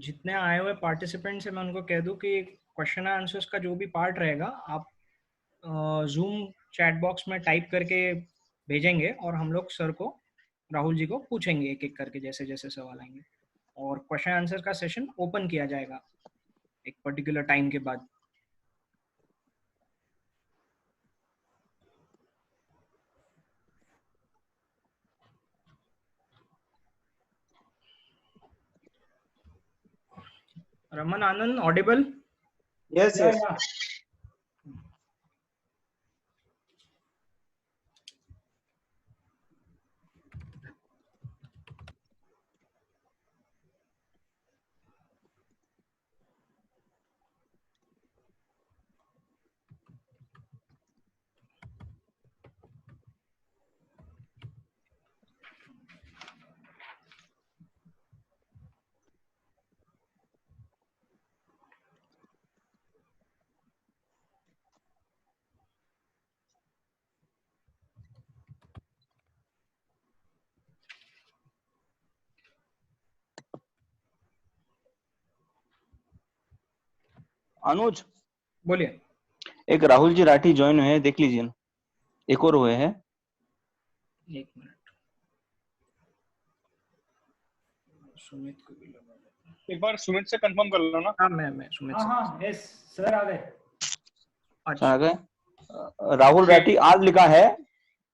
जितने आए हुए पार्टिसिपेंट्स हैं मैं उनको कह दूं कि क्वेश्चन आंसर्स का जो भी पार्ट रहेगा आप जूम चैट बॉक्स में टाइप करके भेजेंगे और हम लोग सर को, राहुल जी को पूछेंगे एक एक करके जैसे जैसे सवाल आएंगे, और क्वेश्चन आंसर का सेशन ओपन किया जाएगा एक पर्टिकुलर टाइम के बाद। रमन आनंद ऑडिबल? Yes, yes. अनुज, बोलिए। एक राहुल जी राठी ज्वाइन हुए हैं, देख लीजिए ना। एक और हुए हैं। एक मिनट, सुमित को भी लगा देता हूं। एक बार सुमित से कंफर्म कर लो ना। हाँ मैं सुमित से। हाँ यस सर आ गए। आ अच्छा गए। राहुल राठी आज लिखा है,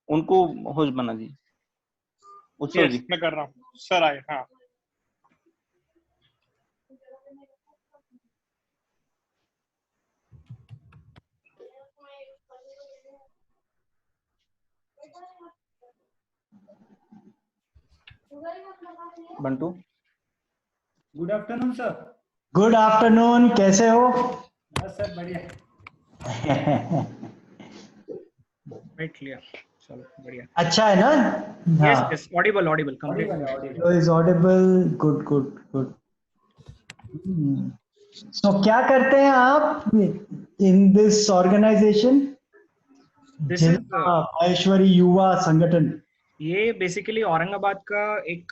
उनको होस्ट बना दीजिए। उत्सव यस जी, मैं कर रहा हूँ सर आए। हाँ Bantu. Good afternoon sir. Good afternoon, कैसे हो? बस सर बढ़िया। राइट, क्लियर, चलो बढ़िया। अच्छा है ना? यस हाँ यस, ऑडिबल ऑडिबल ऑडिबल है, complete. Audible is audible. Good good good. So क्या करते हैं आप in this organization? This is जिला महेश्वरी युवा संगठन। ये बेसिकली औरंगाबाद का एक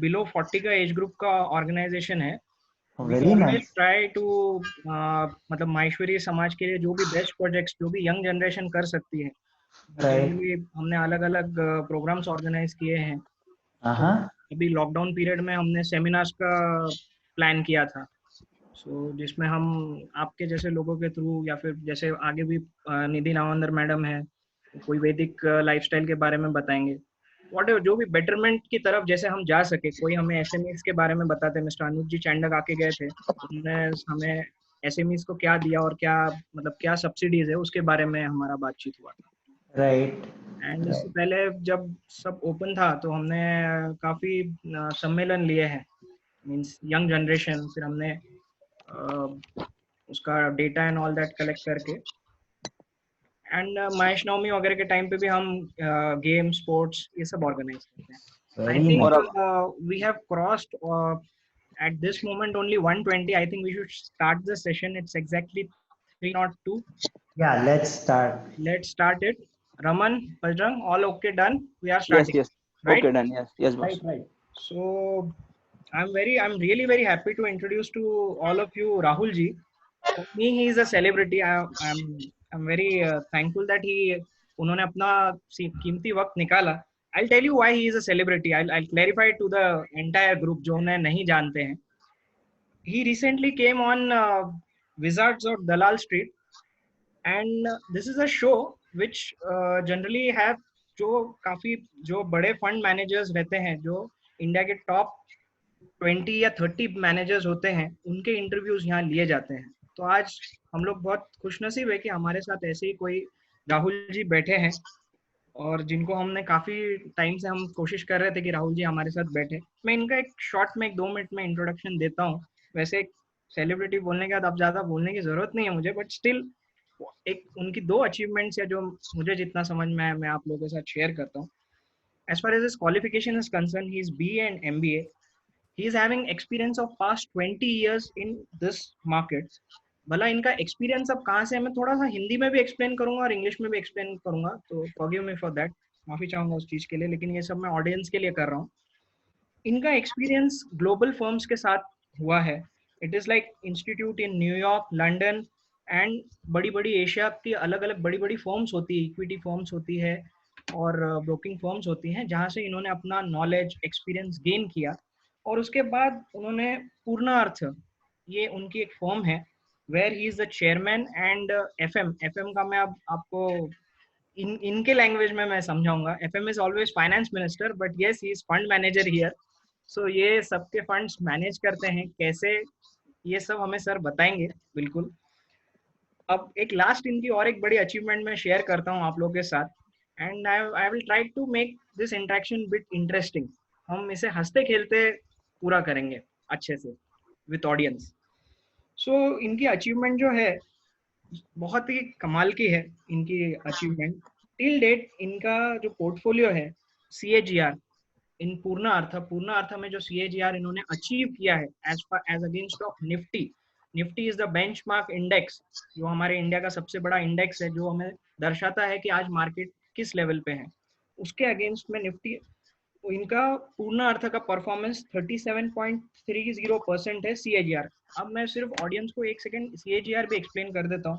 बिलो 40 का एज ग्रुप का ऑर्गेनाइजेशन है। We very always nice. Try to मतलब माहेश्वरी समाज के लिए जो भी बेस्ट प्रोजेक्ट्स जो भी यंग जनरेशन कर सकती है, राइट। जनरली हमने अलग अलग प्रोग्राम्स ऑर्गेनाइज किए हैं। तो हाँ अभी लॉकडाउन पीरियड में हमने सेमिनार्स का प्लान किया था, सो जिसमें हम आपके जैसे लोगों के थ्रू या फिर जैसे आगे भी निधि नावंदर मैडम है, कोई वैदिक लाइफस्टाइल के बारे में बताएंगे, वॉट जो भी बेटरमेंट की तरफ जैसे हम जा सके। कोई हमें एसएमईज के बारे में बताते, मिस्टर अनूप जी चैंडक आके गए थे, उन्होंने हमें एसएमईज को क्या दिया और क्या मतलब क्या सब्सिडीज है उसके बारे में हमारा बातचीत हुआ था। राइट। एंड इससे पहले जब सब ओपन था तो हमने काफी सम्मेलन लिए हैं, मीन्स यंग जनरेशन, फिर हमने उसका data and all that collect करके, एंड महेश नवमी वगैरह के टाइम पे भी हम गेम स्पोर्ट्स ये सब ऑर्गेनाइज करते हैं। आई वेरी थिंक और नाइस। अब we have crossed at this moment only 120. I think we should start the session. It's exactly 302. या let's start. Let's start it. Raman, Bajrang, all okay, done. We are yes starting, yes, right? Okay done, yes yes boss. Right right. So I'm really very happy to introduce to all of you Rahul ji. For me, he is a celebrity. I'm very thankful that he उन्होंने अपना कीमती वक्त निकाला. I'll tell you why he is a celebrity. I'll clarify it to the entire group जो उन्हें नहीं जानते हैं. He recently came on Wizards of Dalal Street, and this is a show which generally have जो काफी जो बड़े fund managers रहते हैं, जो इंडिया के टॉप 20 या 30 मैनेजर्स होते हैं, उनके इंटरव्यूज यहाँ लिए जाते हैं। तो आज हम लोग बहुत खुशनसीब है कि हमारे साथ ऐसे ही कोई राहुल जी बैठे हैं, और जिनको हमने काफी टाइम से हम कोशिश कर रहे थे कि राहुल जी हमारे साथ बैठे। मैं इनका एक शॉर्ट में 1-2 मिनट में इंट्रोडक्शन देता हूँ। वैसे एक सेलिब्रिटी बोलने के बाद अब ज्यादा बोलने की जरूरत नहीं है मुझे, बट स्टिल एक उनकी 2 अचीवमेंट्स या जो मुझे जितना समझ में आया मैं आप लोगों के साथ शेयर करता हूँ। As far as his qualification is concerned, he is BA and MBA. He is having experience of past 20 years in this market. भला इनका एक्सपीरियंस अब कहाँ से है, मैं थोड़ा सा हिंदी में भी एक्सप्लेन करूंगा और इंग्लिश में भी एक्सप्लेन करूंगा, तो फॉरगिव मी फॉर दैट, माफी चाहूंगा उस चीज के लिए, लेकिन ये सब मैं ऑडियंस के लिए कर रहा हूँ। इनका एक्सपीरियंस ग्लोबल फर्म्स के साथ हुआ है. It is like institute in New York, London and बड़ी बड़ी एशिया की अलग अलग बड़ी बड़ी फर्म्स होती है, इक्विटी फर्म्स होती है और ब्रोकिंग फर्म्स होती हैं, जहाँ से इन्होंने अपना नॉलेज एक्सपीरियंस गेन किया. और उसके बाद उन्होंने पूर्णार्थ, ये उनकी एक फर्म है where he is the chairman and FM का मैं अब आपको इनके लैंग्वेज में मैं समझाऊंगा. FM is always finance minister but yes he is fund manager here. सो ये सबके फंड्स मैनेज करते हैं कैसे, ये सब हमें सर बताएंगे बिल्कुल. अब एक लास्ट इनकी और एक बड़ी अचीवमेंट मैं शेयर करता हूँ आप लोगों के साथ, and I will try to make this interaction bit interesting. हम इसे हंसते खेलते पूरा करेंगे अच्छे से विथ ऑडियंस. सो इनकी अचीवमेंट जो है बहुत ही कमाल की है. इनकी अचीवमेंट टिल डेट इनका जो पोर्टफोलियो है CAGR इन पूर्ण अर्थ में जो CAGR इन्होंने अचीव किया है as against of Nifty. Nifty is the benchmark index, जो हमारे इंडिया का सबसे बड़ा इंडेक्स है, जो हमें दर्शाता है कि आज मार्केट किस लेवल पे है. उसके अगेंस्ट में निफ्टी, इनका पूर्ण अर्थ का परफॉर्मेंस 37.30% है CAGR. अब मैं सिर्फ ऑडियंस को एक सेकंड CAGR भी एक्सप्लेन कर देता हूँ.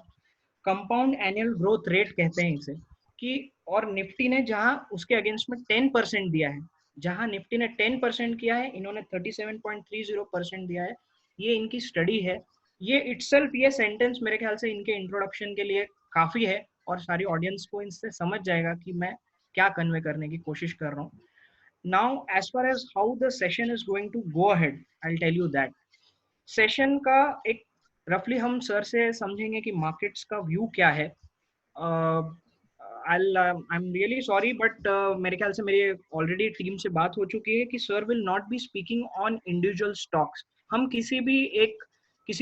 कंपाउंड एनुअल ग्रोथ रेट कहते हैं इसे. कि और निफ्टी ने जहां उसके अगेंस्ट में 10% दिया है, जहां निफ्टी ने 10% किया है, इन्होंने 37.30% दिया है. ये इनकी स्टडी है. ये इटसेल्फ, ये सेंटेंस मेरे ख्याल से इनके इंट्रोडक्शन के लिए काफी है और सारी ऑडियंस को इनसे समझ जाएगा कि मैं क्या कन्वे करने की कोशिश कर रहा हूँ. Now, as far as how the session is going to go ahead, I'll tell you that. Session का एक रफली हम सर से समझेंगे कि मार्केट्स का व्यू क्या है. I am really sorry but मेरे ख्याल से मेरी ऑलरेडी टीम से बात हो चुकी है कि sir will not be speaking on individual stocks. हम किसी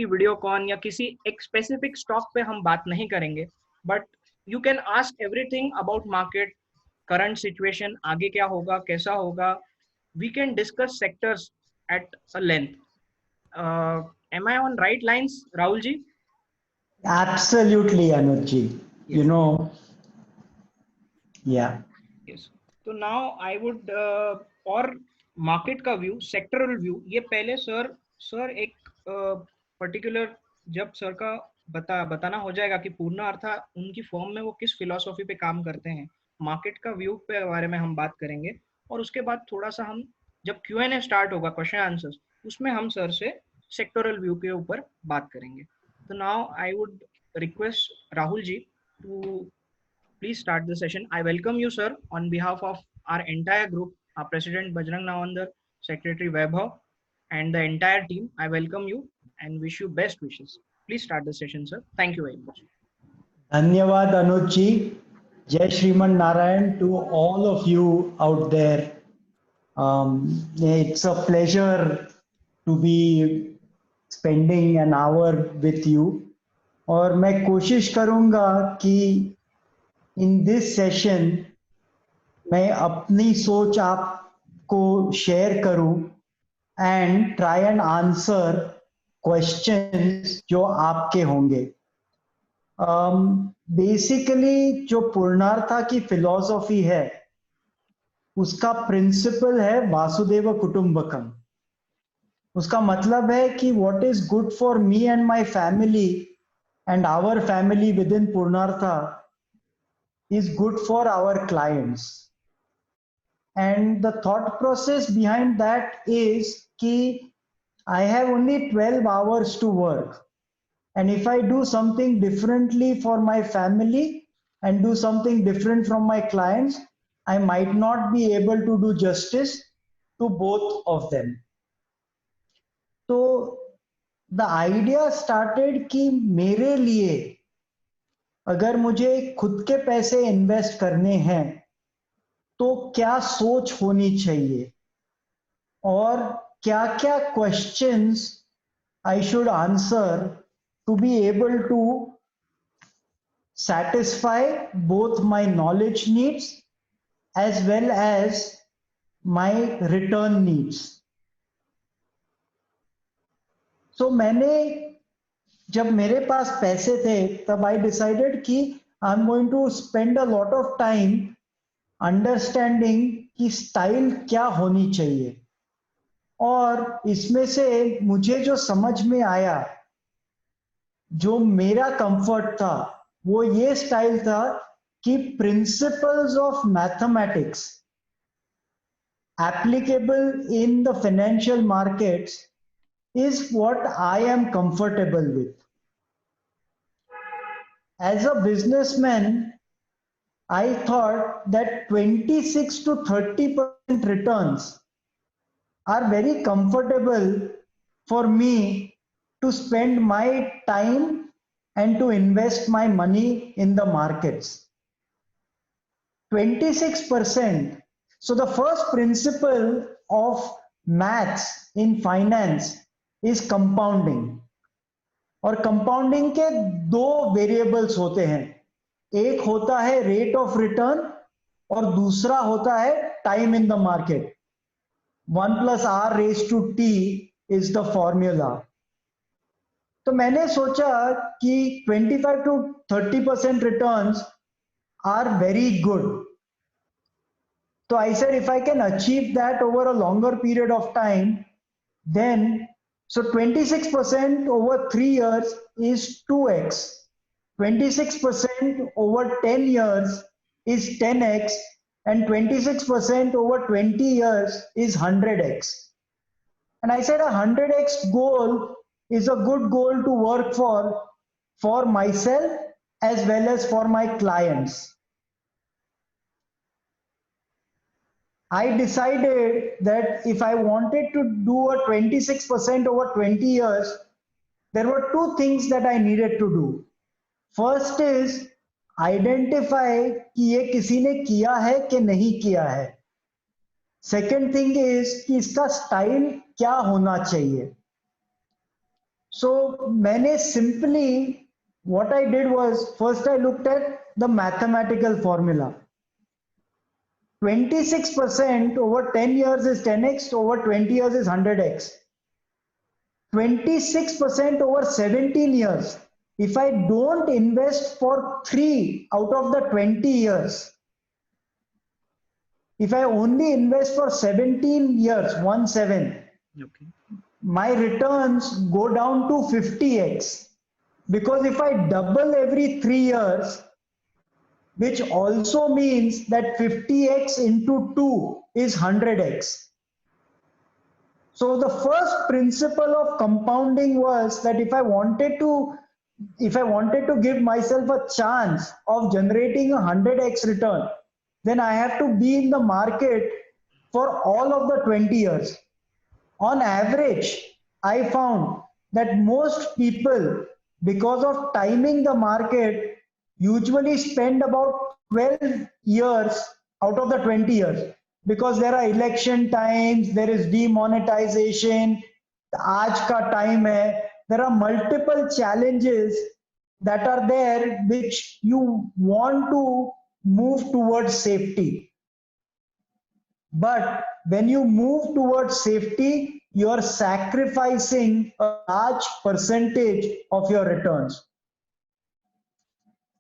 वीडियोकॉन या किसी एक स्पेसिफिक स्टॉक पे हम बात नहीं करेंगे, but you can ask everything about market, current situation, आगे क्या होगा, कैसा होगा. We can discuss sectors at a length. am I on right lines, Rahul ji? Absolutely, Anuj ji. Yes. You know, yeah. Yes. So now I would और market का view, sectoral view, ये पहले sir एक particular जब sir का बताना हो जाएगा कि पूर्ण अर्थ उनकी फॉर्म में वो किस फिलॉसफी पे काम करते हैं, मार्केट का व्यू पे बारे में हम बात करेंगे. और उसके बाद थोड़ा सा हम जब Q&A स्टार्ट होगा, क्वेश्चन आंसर्स, उसमें हम सर से सेक्टोरल व्यू के ऊपर बात करेंगे. तो now I would request Rahul ji to please start the session. I welcome you, sir, on behalf of our entire group, our President Bajrang Nawandar, Secretary Vaibhav, and the entire team. I welcome you and wish you best wishes. Please start the session, sir. Thank you very much. Dhanyawad, Anuj ji. Jai Shriman Narayan to all of you out there. It's a pleasure to be spending an hour with you. और मैं कोशिश करूंगा कि in this session मैं अपनी सोच आपको share करूं and try and answer questions जो आपके होंगे. बेसिकली जो पूर्णार्था की फिलॉसफी है उसका प्रिंसिपल है वासुदेव कुटुंबकम. उसका मतलब है कि what is good for me and my family and our family with in Purnartha is good for our clients. And the thought process behind that is ki I have only 12 hours to work, and if I do something differently for my family and do something different from my clients, I might not be able to do justice to both of them. So the idea started कि मेरे लिए अगर मुझे खुद के पैसे invest करने हैं तो क्या सोच होनी चाहिए और क्या क्या questions I should answer to be able to satisfy both my knowledge needs as well as my return needs. So मैंने जब मेरे पास पैसे थे तब आई डिसाइडेड कि I am going to spend a lot of time understanding कि style क्या होनी चाहिए. और इसमें से मुझे जो समझ में आया, जो मेरा कंफर्ट था, वो ये स्टाइल था कि principles of mathematics applicable in the financial markets is what I am comfortable with. As a businessman, I thought that 26 to 30% returns are very comfortable for me to spend my time and to invest my money in the markets. 26%. So the first principle of maths in finance is compounding. और compounding के दो variables होते हैं, एक होता है rate of return और दूसरा होता है time in the market. 1 + r⁻t is the formula. तो मैंने सोचा कि 25 to 30% returns are very good. So I said if I can achieve that over a longer period of time, then so 26% over 3 years is 2x. 26% over 10 years is 10x, and 26% over 20 years is 100x. And I said a 100x goal is a good goal to work for myself as well as for my clients. I decided that if I wanted to do a 26% over 20 years, there were two things that I needed to do. First is identify कि ये किसी ने किया है कि नहीं किया है. Second thing is कि इसका स्टाइल क्या होना चाहिए. So मैंने simply what I did was first I looked at the mathematical formula. 26% over 10 years is 10x, over 20 years is 100x. 26% over 17 years. If I don't invest for 3 out of the 20 years, if I only invest for 17 years, 17, Okay. my returns go down to 50x. Because if I double every 3 years, which also means that 50x into 2 is 100x. So the first principle of compounding was that if I wanted to give myself a chance of generating a 100x return, then I have to be in the market for all of the 20 years. On average, I found that most people, because of timing the market, usually spend about 12 years out of the 20 years, because there are election times, there is demonetization, aaj ka time hai, there are multiple challenges that are there which you want to move towards safety. But when you move towards safety, you are sacrificing a large percentage of your returns.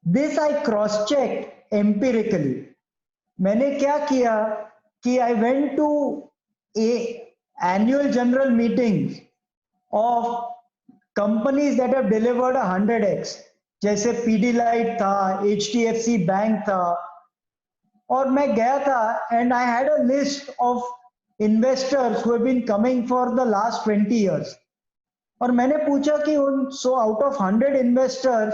This I cross-checked empirically. मैंने क्या किया कि I went to a annual general meetings of companies that have delivered 100x, जैसे Pidilite था, HDFC Bank था, और मैं गया था and I had a list of investors who have been coming for the last 20 years. और मैंने पूछा कि so out of 100 investors,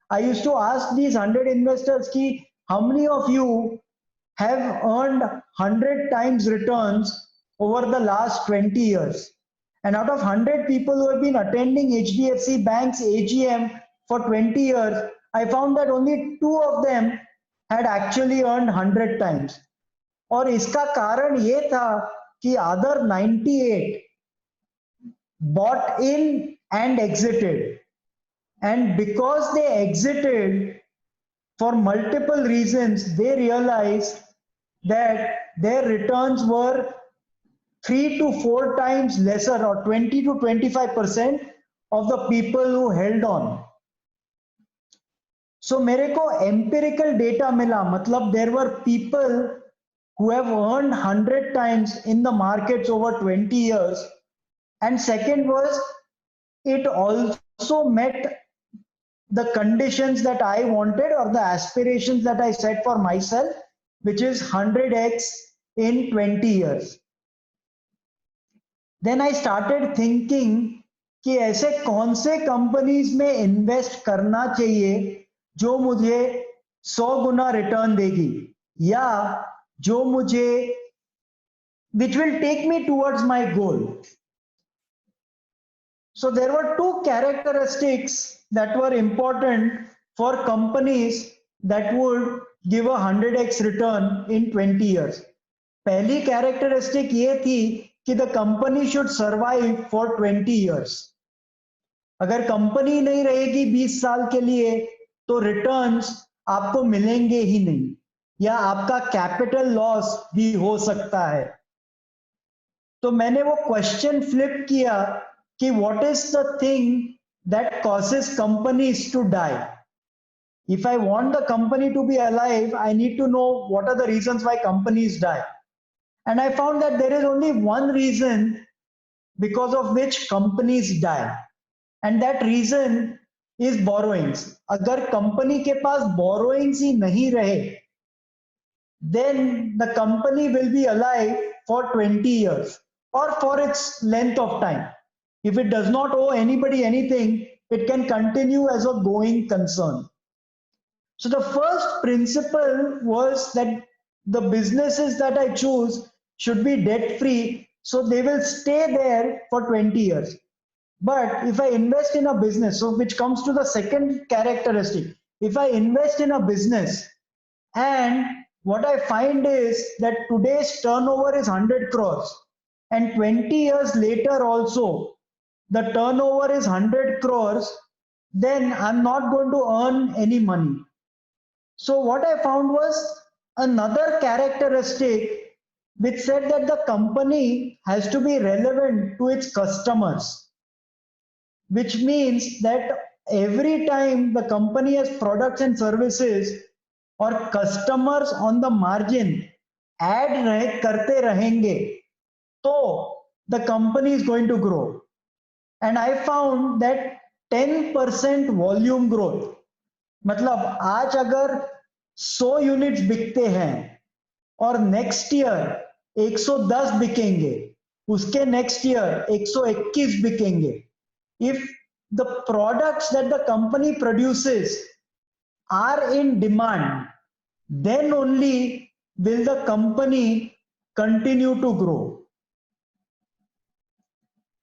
I used to ask these 100 investors ki how many of you have earned 100 times returns over the last 20 years. And out of 100 people who have been attending HDFC Bank's AGM for 20 years, I found that only 2 of them had actually earned 100 times. और इसका कारण ये था कि other 98 bought in and exited. And because they exited for multiple reasons, they realized that their returns were 3 to 4 times lesser, or 20 to 25% of the people who held on. So मेरे को empirical data मिला, मतलब there were people who have earned 100 times in the markets over 20 years. And second was, it also met the conditions that I wanted or the aspirations that I set for myself, which is 100x in 20 years. Then I started thinking कि ऐसे कौन से companies में invest करना चाहिए जो मुझे 100 गुना return देगी, या जो मुझे which will take me towards my goal. So there were two characteristics that were important for companies that would give a 100x return in 20 years. पहली characteristic ये थी कि the company should survive for 20 years. अगर company नहीं रहेगी 20 साल के लिए तो रिटर्न्स आपको मिलेंगे ही नहीं, या आपका कैपिटल लॉस भी हो सकता है. तो मैंने वो क्वेश्चन फ्लिप किया कि what is the thing that causes companies to die? If I want the company to be alive, I need to know what are the reasons why companies die. And I found that there is only one reason because of which companies die. And that reason is borrowings. अगर company के पास borrowings ही नहीं रहे, then the company will be alive for 20 years or for its length of time. If it does not owe anybody anything, it can continue as a going concern. So the first principle was that the businesses that I choose should be debt free, so they will stay there for 20 years. But if I invest in a business, so which comes to the second characteristic, if I invest in a business and what I find is that today's turnover is 100 crores and 20 years later also the turnover is 100 crores, then I'm not going to earn any money. So what I found was another characteristic which said that the company has to be relevant to its customers, which means that every time the company has products and services or customers on the margin add karte rahenge, तो the company is going to grow. And I found that 10% volume growth, मतलब आज अगर 100 units बिकते हैं और next year 110 बिकेंगे, उसके next year 121 बिकेंगे, if the products that the company produces are in demand, then only will the company continue to grow.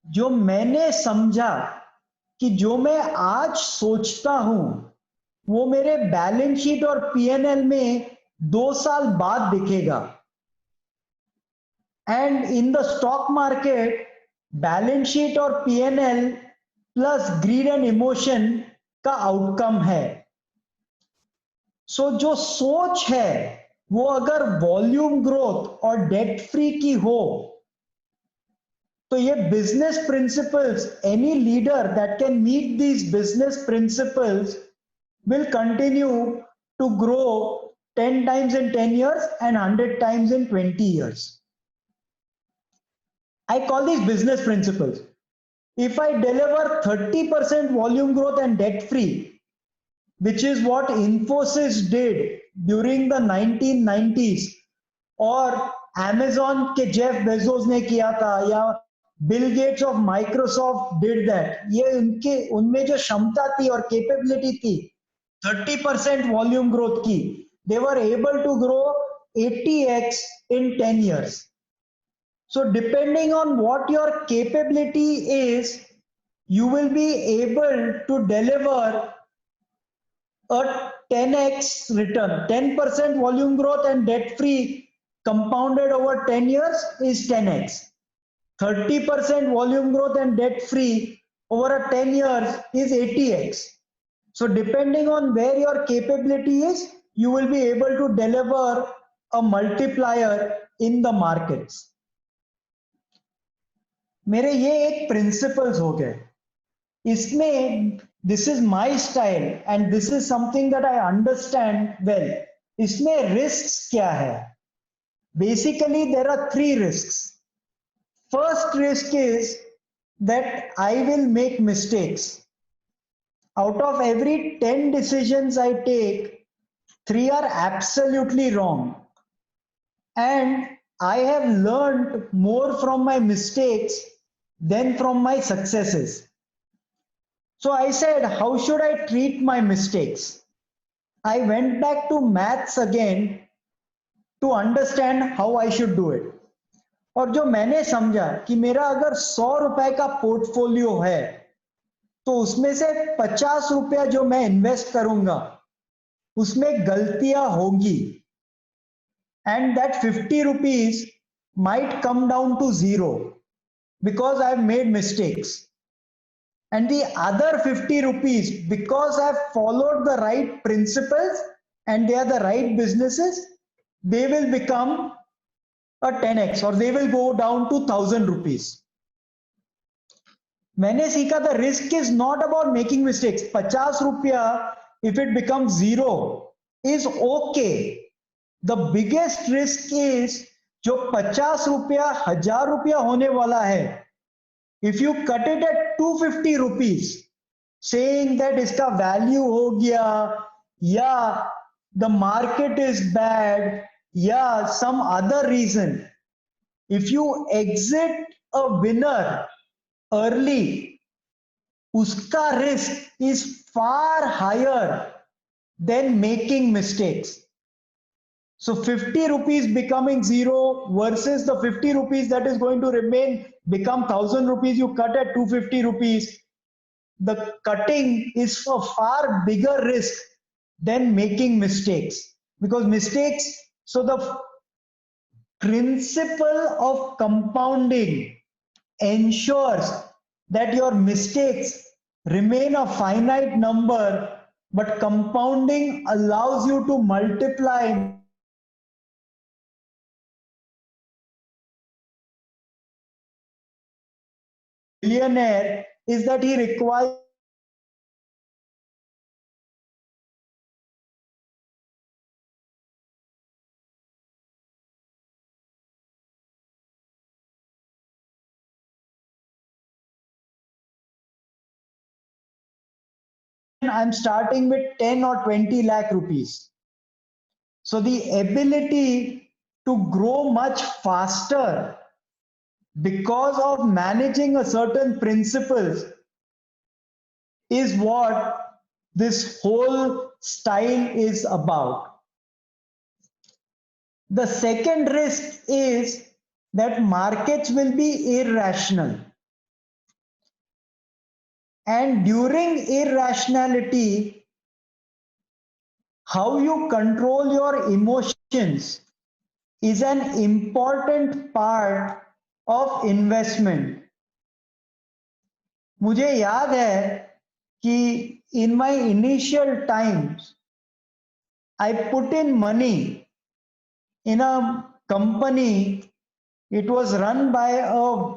जो मैंने समझा कि जो मैं आज सोचता हूं वो मेरे बैलेंस शीट और पीएनएल में 2 साल बाद दिखेगा. And in the stock market balance sheet और PNL plus greed and emotion का आउटकम है. सो जो सोच है वो अगर वॉल्यूम ग्रोथ और डेट फ्री की हो तो ये business principles, any leader that can meet these business principles will continue to grow 10 times in 10 years and 100 times in 20 years. I call these business principles. If I deliver 30% volume growth and debt free, which is what Infosys did during the 1990s, और Amazon के Jeff Bezos ने किया था, या Bill Gates of Microsoft did that, ये उनमें जो क्षमता थी और कैपेबिलिटी थी 30% volume growth की, they were able to grow 80x in 10 years. So depending on what your capability is, you will be able to deliver a 10x return. 10% volume growth and debt free compounded over 10 years is 10x. 30% volume growth and debt free over a 10 years is 80x. So depending on where your capability is, you will be able to deliver a multiplier in the markets. मेरे ये एक principles हो गए. इसमें this is my style and this is something that I understand well. इसमें risks क्या है? Basically, there are three risks. First risk is that I will make mistakes. Out of every 10 decisions I take, 3 are absolutely wrong. And I have learned more from my mistakes than from my successes. So I said, how should I treat my mistakes? I went back to maths again to understand how I should do it. और जो मैंने समझा कि मेरा अगर 100 रुपए का portfolio है तो उसमें से 50 रुपया जो मैं इन्वेस्ट करूंगा उसमें गलतियां होगी, and that 50 rupees might come down to zero because I've made mistakes, and the other 50 rupees, because I've followed the right principles and they are the right businesses, they will become a 10x or they will go down to 1000 rupees. मैंने सीखा the risk is not about making mistakes. 50 रुपया if it becomes zero is okay. The biggest risk is जो 50 रुपया 1000 रुपया होने वाला है, if you cut it at 250 rupees, saying that इसका value हो गया या the market is bad या some other reason, if you exit a winner early, उसका risk is far higher than making mistakes. So 50 rupees becoming zero versus the 50 rupees that is going to remain become 1000 rupees, you cut at 250 rupees. The cutting is a far bigger risk than making mistakes, because mistakes, so the principle of compounding ensures that your mistakes remain a finite number, but compounding allows you to multiply billionaire is that he requires I'm starting with 10 or 20 lakh rupees. So the ability to grow much faster because of managing a certain principles is what this whole style is about. The second risk is that markets will be irrational. And during irrationality, how you control your emotions is an important part of investment. मुझे याद है कि in my initial times, I put in money in a company. It was run by a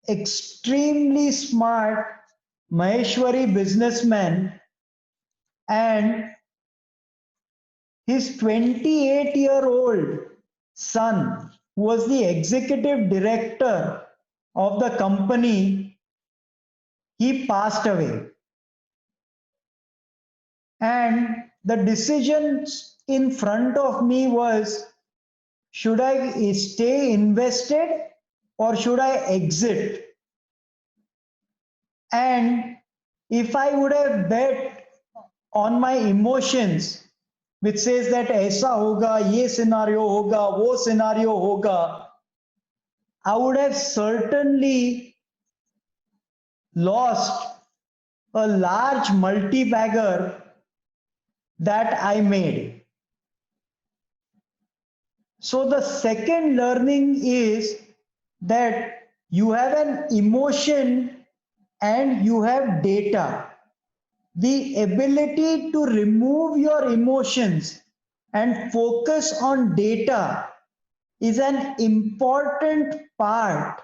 extremely smart Maheshwari businessman, and his 28-year-old son, who was the executive director of the company, he passed away. And the decision in front of me was, should I stay invested or should I exit? And if I would have bet on my emotions, which says that ऐसा होगा, ये scenario होगा, वो scenario होगा, I would have certainly lost a large multi-bagger that I made. So the second learning is that you have an emotion and you have data. The ability to remove your emotions and focus on data is an important part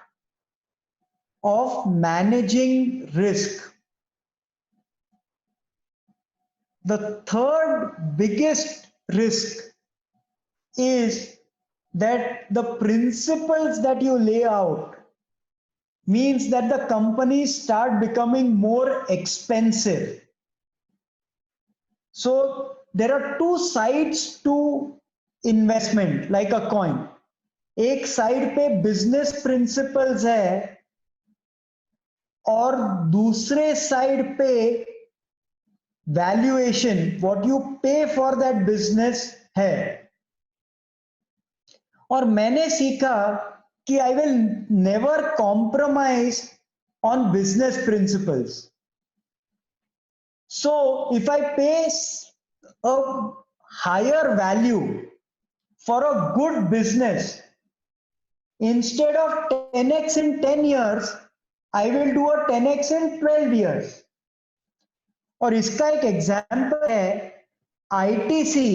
of managing risk. The third biggest risk is that the principles that you lay out means that the companies start becoming more expensive. So there are two sides to investment, like a coin. एक side पे business principles है और दूसरे side पे valuation, what you pay for that business है. और मैंने सीखा कि I will never compromise on business principles. So if I pay a higher value for a good business, instead of 10x in 10 years, I will do a 10x in 12 years. और इसका एक example है ITC.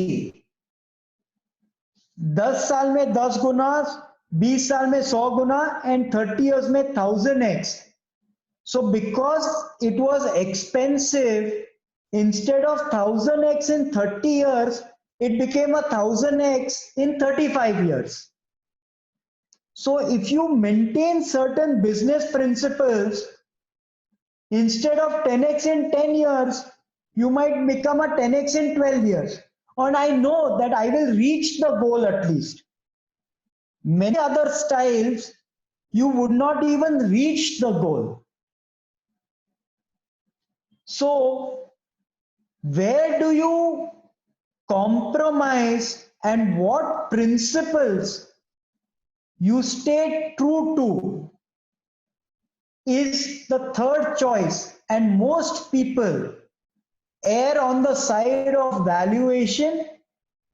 10 साल में 10 गुना, 20 साल में 100 गुना and 30 years में 1000x. So because it was expensive, instead of 1000x in 30 years, it became a 1000x in 35 years. So if you maintain certain business principles, instead of 10x in 10 years, you might become a 10x in 12 years. And I know that I will reach the goal at least. Many other styles, you would not even reach the goal. So where do you compromise and what principles you stay true to is the third choice, and most people err on the side of valuation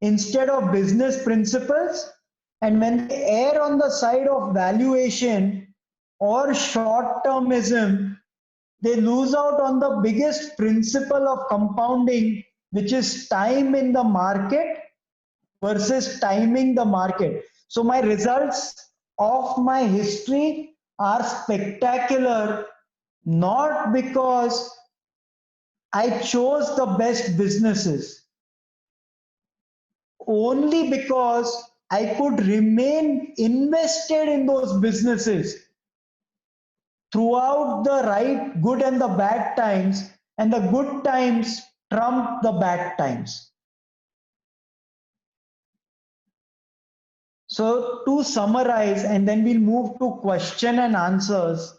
instead of business principles. And when they err on the side of valuation or short termism, they lose out on the biggest principle of compounding, which is time in the market versus timing the market. So my results of my history are spectacular, not because I chose the best businesses, only because I could remain invested in those businesses throughout the right, good and the bad times, and the good times trump the bad times. So to summarize, and then we'll move to question and answers.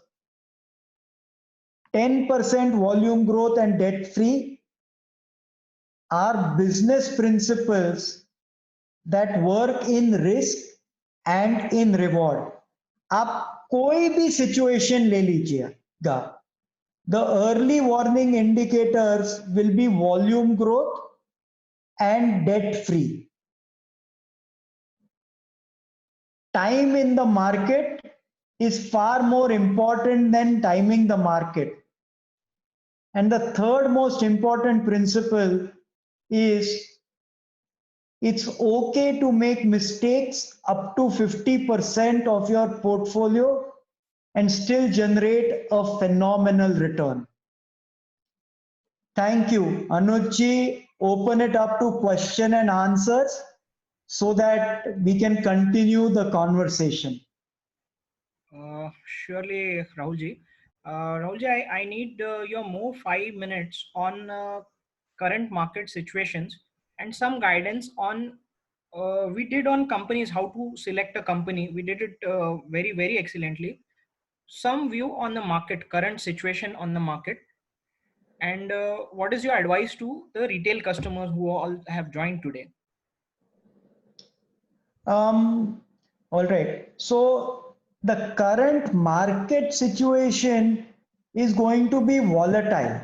10% volume growth and debt free are business principles that work in risk and in reward. आप कोई भी situation ले लीजिएगा, the early warning indicators will be volume growth and debt free. Time in the market is far more important than timing the market. And the third most important principle is it's okay to make mistakes up to 50% of your portfolio and still generate a phenomenal return. Thank you. Anuj, open it up to question and answers so that we can continue the conversation. Surely, Rahulji. Rahulji, I need your more 5 minutes on current market situations and some guidance on we did on companies, how to select a company. We did it very, very excellently. Some view on the market, current situation on the market, and what is your advice to the retail customers who all have joined today? All right. So the current market situation is going to be volatile.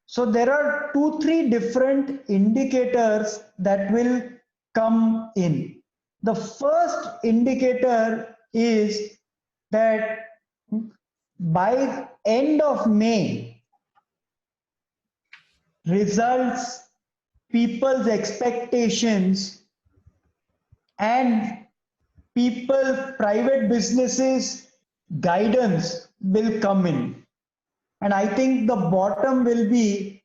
So there are 2-3 different indicators that will come in. The first indicator is that by end of May, results, people's expectations, and private businesses guidance will come in. And I think the bottom will be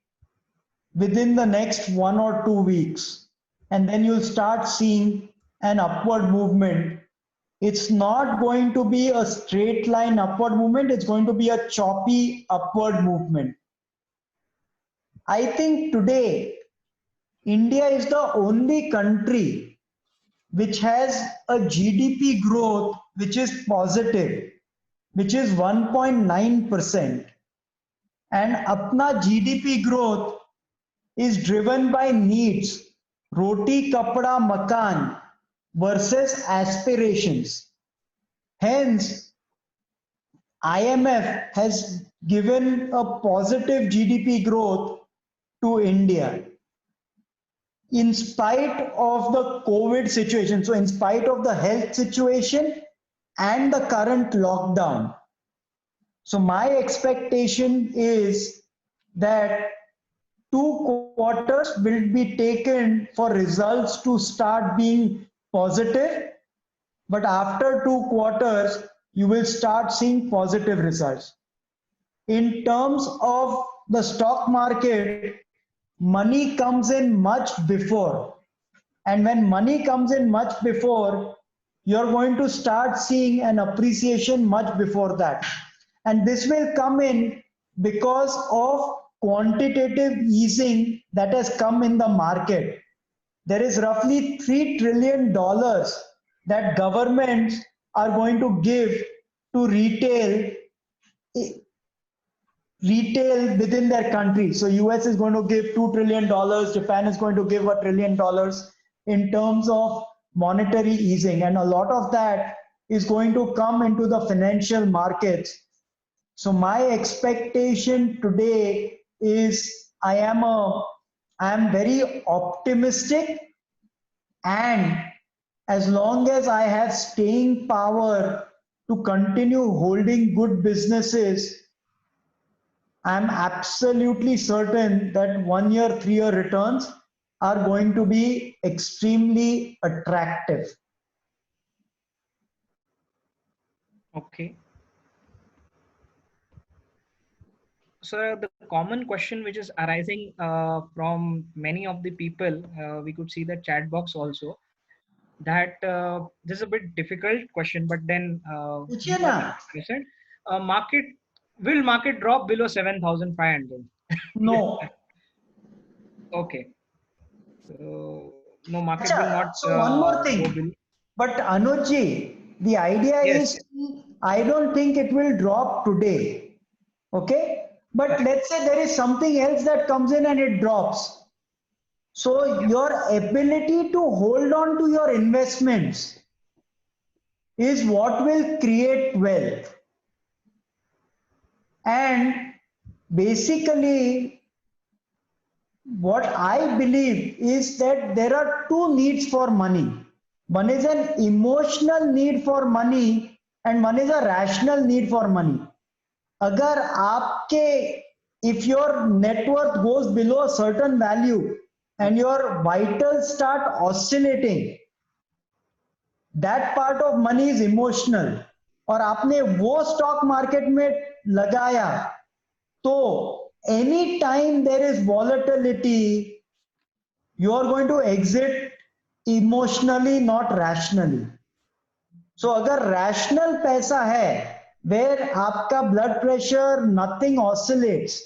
within the next 1 or 2 weeks. And then you'll start seeing an upward movement. It's not going to be a straight line upward movement, it's going to be a choppy upward movement. I think today India is the only country which has a GDP growth which is positive, which is 1.9%. And apna GDP growth is driven by needs, roti, kapda, makan versus aspirations. Hence, IMF has given a positive GDP growth to India in spite of the COVID situation. So in spite of the health situation and the current lockdown. So my expectation is that 2 quarters will be taken for results to start being positive, but after 2 quarters, you will start seeing positive results. In terms of the stock market, money comes in much before. And when money comes in much before, you're going to start seeing an appreciation much before that. And this will come in because of quantitative easing that has come in the market. There is roughly $3 trillion that governments are going to give to retail within their country. So US is going to give $2 trillion, Japan is going to give $1 trillion in terms of monetary easing. And a lot of that is going to come into the financial markets. So my expectation today is I am very optimistic, and as long as I have staying power to continue holding good businesses, I'm absolutely certain that 1 year, 3 year returns are going to be extremely attractive. Okay. So the common question which is arising from many of the people, we could see the chat box also, that this is a bit difficult question, but then Puchiye na. market will market drop below 7,500? No. Okay. So no, market will Acha, not so one more go thing. below. But Anuj, the idea Yes. is I don't think it will drop today. Okay? But let's say there is something else that comes in and it drops. So your ability to hold on to your investments is what will create wealth. And basically, what I believe is that there are two needs for money. One is an emotional need for money, and one is a rational need for money. अगर आपके if your net worth goes below a certain value and your vitals start oscillating, that part of money is emotional. और आपने वो stock market में लगाया तो any time there is volatility, you are going to exit emotionally, not rationally. So अगर rational पैसा है where आपका blood pressure nothing oscillates,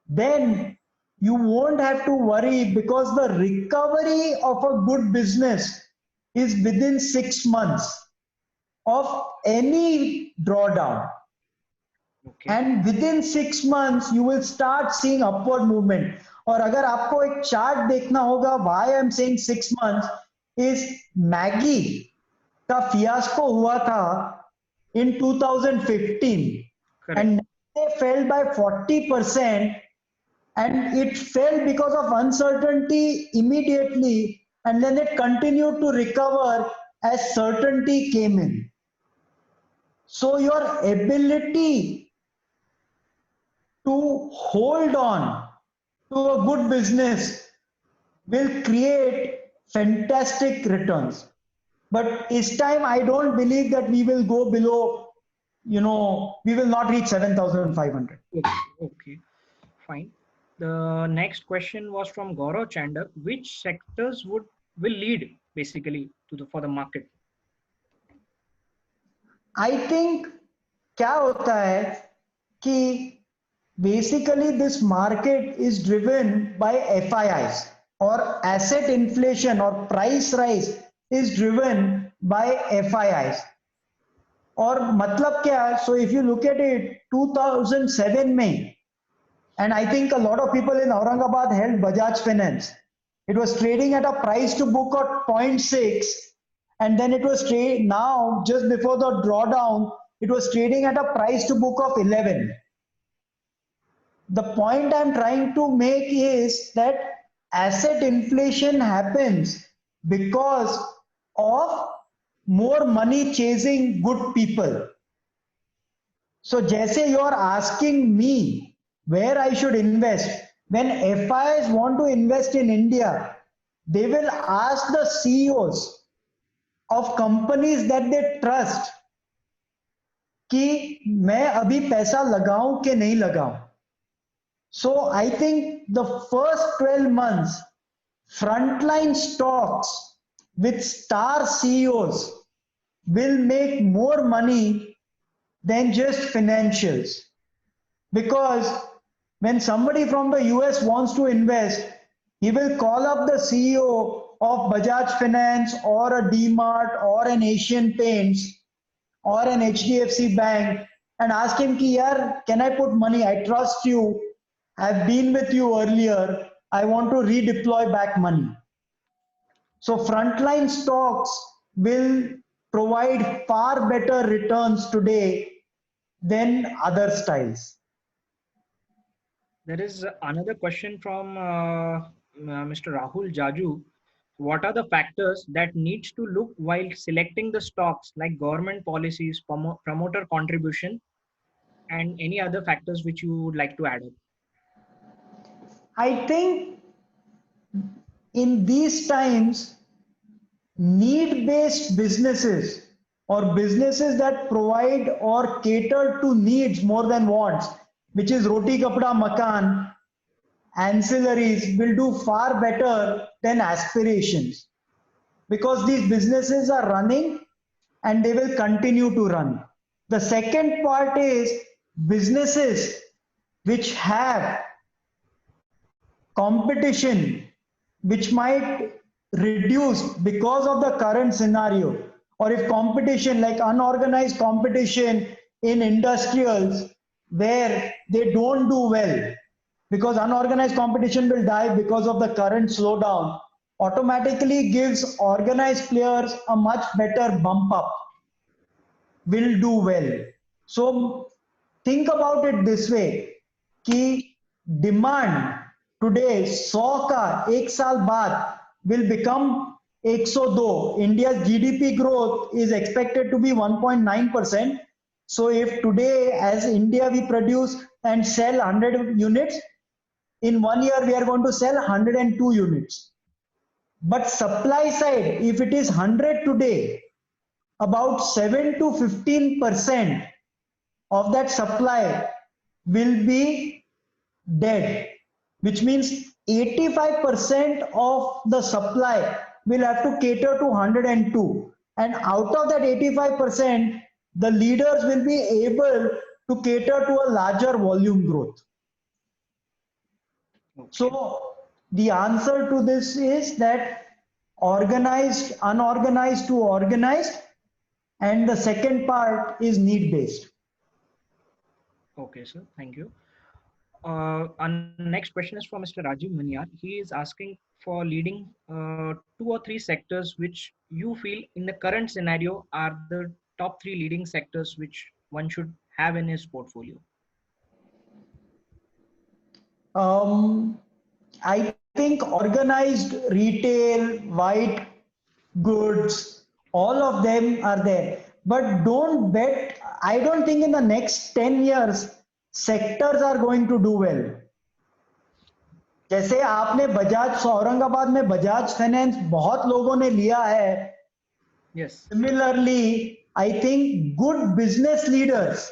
then you won't have to worry because the recovery of a good business is within 6 months of any drawdown. Okay. And within 6 months you will start seeing upward movement. और अगर आपको एक chart देखना होगा, why I'm saying 6 months is Maggi का fiasco हुआ था in 2015. Correct. And they fell by 40%, and it fell because of uncertainty immediately, and then it continued to recover as certainty came in. So your ability to hold on to a good business will create fantastic returns. But this time I don't believe that we will go below, we will not reach 7,500. Okay, fine. The next question was from Gaurav Chandak. Which sectors will lead basically for the market? I think क्या होता है कि basically this market is driven by FIIs, or asset inflation or price rise is driven by FIIs. और मतलब क्या है? So if you look at it, 2007 में, and I think a lot of people in Aurangabad held Bajaj Finance. It was trading at a price to book of 0.6, and then it was now just before the drawdown, it was trading at a price to book of 11. The point I'm trying to make is that asset inflation happens because of more money chasing good people. So जैसे you are asking me where I should invest, when FIs want to invest in India, they will ask the CEOs of companies that they trust कि मैं अभी पैसा लगाऊं कि नहीं लगाऊं. So I think the first 12 months, frontline stocks with star CEOs will make more money than just financials. Because when somebody from the US wants to invest, he will call up the CEO of Bajaj Finance or a DMart or an Asian Paints or an HDFC Bank and ask him ki yaar, can I put money? I trust you. I've been with you earlier. I want to redeploy back money. So frontline stocks will provide far better returns today than other styles. There is another question from Mr. Rahul Jaju. What are the factors that needs to look while selecting the stocks, like government policies, promoter contribution, and any other factors which you would like to add up? I think in these times, need-based businesses or businesses that provide or cater to needs more than wants, which is roti kapda makan, ancillaries, will do far better than aspirations, because these businesses are running and they will continue to run. The second part is businesses which have competition which might reduce because of the current scenario, or if competition like unorganized competition in industrials where they don't do well, because unorganized competition will die because of the current slowdown, automatically gives organized players a much better bump up, will do well. So think about it this way कि demand today 100 का एक साल बाद will become 102. India's GDP growth is expected to be 1.9%. So if today as India we produce and sell 100 units, in 1 year we are going to sell 102 units. But supply side, if it is 100 today, about 7 to 15% of that supply will be dead, which means 85% of the supply will have to cater to 102, and out of that 85%, the leaders will be able to cater to a larger volume growth. Okay. So the answer to this is that organized, unorganized to organized, and the second part is need based. Okay, sir. Thank you. Our next question is from Mr. Rajiv Maniar. He is asking for leading 2 or 3 sectors which you feel in the current scenario are the top 3 leading sectors which one should have in his portfolio. I think organized retail, white goods, all of them are there. But don't bet, I don't think in the next 10 years, sectors are going to do well. जैसे आपने बजाज औरंगाबाद में Bajaj finance बहुत लोगों ने लिया है. Yes. Similarly, I think good business leaders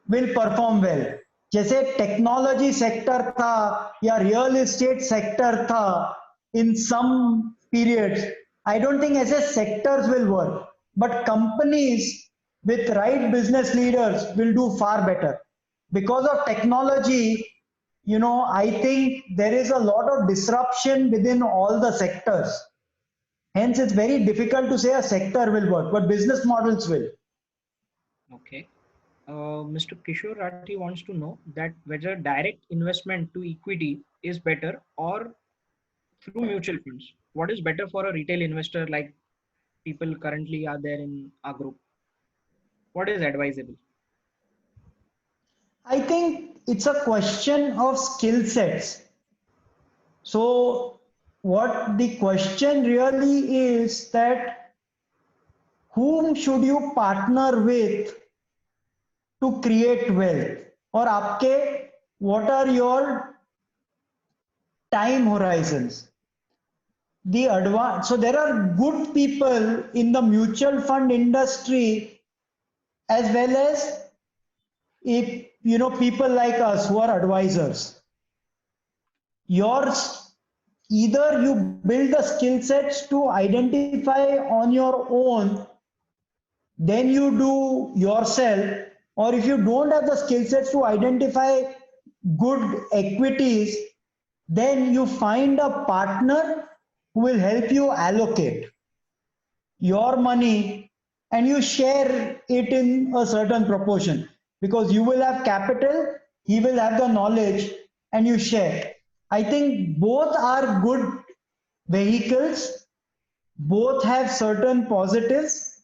will perform well. जैसे technology sector था या रियल एस्टेट सेक्टर था in some periods, I don't think ऐसे sectors will work, but companies with right business leaders will do far better. Because of technology, I think there is a lot of disruption within all the sectors. Hence, it's very difficult to say a sector will work, but business models will. Okay. Mr. Kishore Rathi wants to know that whether direct investment to equity is better or through mutual funds. What is better for a retail investor like people currently are there in our group? What is advisable? I think it's a question of skill sets. So, what the question really is that whom should you partner with to create wealth? Or आपके what are your time horizons? So there are good people in the mutual fund industry as well as if people like us who are advisors. Yours either you build the skill sets to identify on your own, then you do yourself, or if you don't have the skill sets to identify good equities, then you find a partner who will help you allocate your money and you share it in a certain proportion, because you will have capital, he will have the knowledge, and you share. I think both are good vehicles, both have certain positives,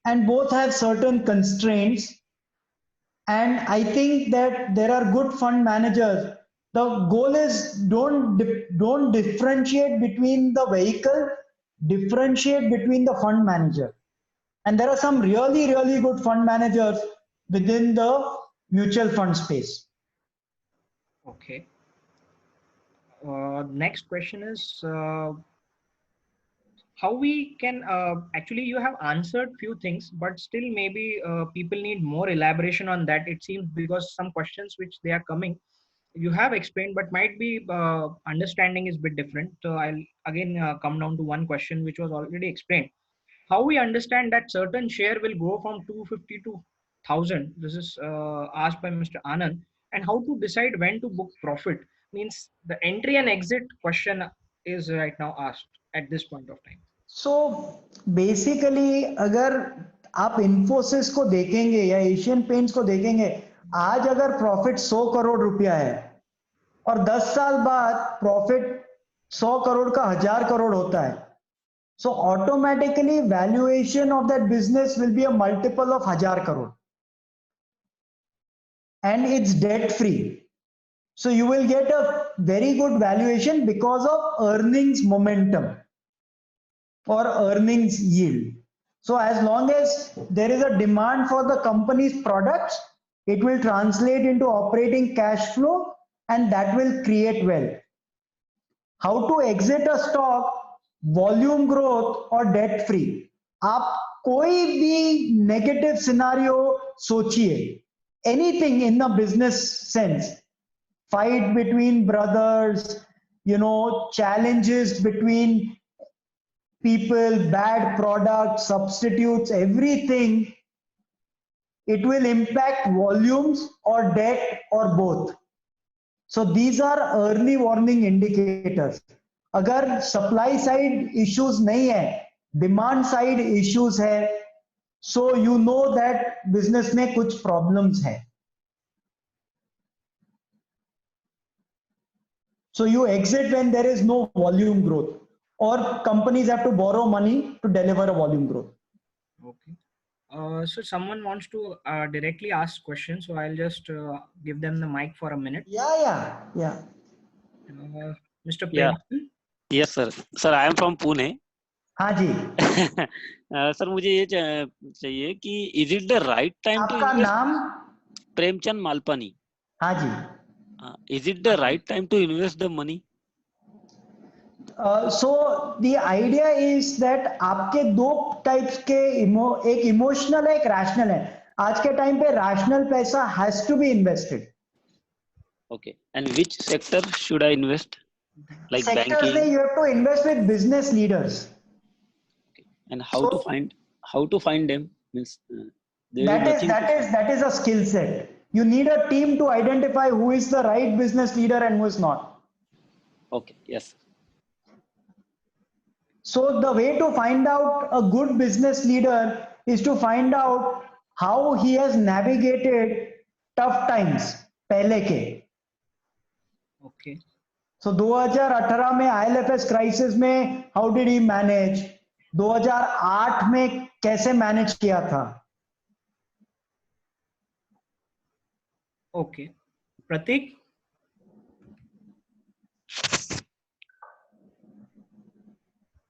and both have certain constraints. And I think that there are good fund managers. The goal is don't differentiate between the vehicle, differentiate between the fund manager. And there are some really good fund managers within the mutual fund space. Okay. Next question is how we can actually you have answered few things, but still maybe people need more elaboration on that. It seems because some questions which they are coming, you have explained, but might be understanding is a bit different. So I'll again come down to one question which was already explained. How we understand that certain share will go from 250 to 1000? This is asked by Mr. Anand. And how to decide when to book profit? Means the entry and exit question is right now asked at this point of time. So basically अगर आप इन्फोसिस को देखेंगे या Asian paints को देखेंगे, आज अगर profit 100 crore रुपया है और 10 साल बाद प्रॉफिट 100 करोड़ का 1000 करोड़ होता है, so automatically valuation of that business will be a multiple of 1000 crore and it's debt free. So you will get a very good valuation because of earnings momentum or earnings yield. So as long as there is a demand for the company's products, it will translate into operating cash flow and that will create wealth. How to exit a stock? Volume growth or debt free. आप कोई भी negative scenario सोचिए, anything in the business sense, fight between brothers, challenges between people, bad products, substitutes, everything, it will impact volumes or debt or both. So these are early warning indicators. अगर supply side issues नहीं है, demand side issues है, so you know that business में कुछ problems है. So you exit when there is no volume growth, or companies have to borrow money to deliver a volume growth. Okay. So someone wants to directly ask questions, so I'll just give them the mic for a minute. Yeah. Mr. Yeah. Prem? Yes, sir. Sir, I am from Pune. हाँ जी. Sir मुझे ये चाहिए कि is it the right time to आपका invest? नाम? प्रेमचंद मालपानी. हाँ जी. Is it the right time to invest the money? So the idea is that आपके दो टाइप्स के एक इमोशनल है, एक रैशनल है. आज के टाइम पे रैशनल पैसा has to be invested. Okay. And which sector should I invest? Like Sectors banking? में you have to invest with business leaders. And So how to find them means there is nothing. that is a skill set. You need a team to identify who is the right business leader and who is not. Okay, yes. So the way to find out a good business leader is to find out how he has navigated tough times पहले के. Okay. So 2018 में IL&FS crisis में how did he manage? 2008 में कैसे manage किया था? Okay. Pratik?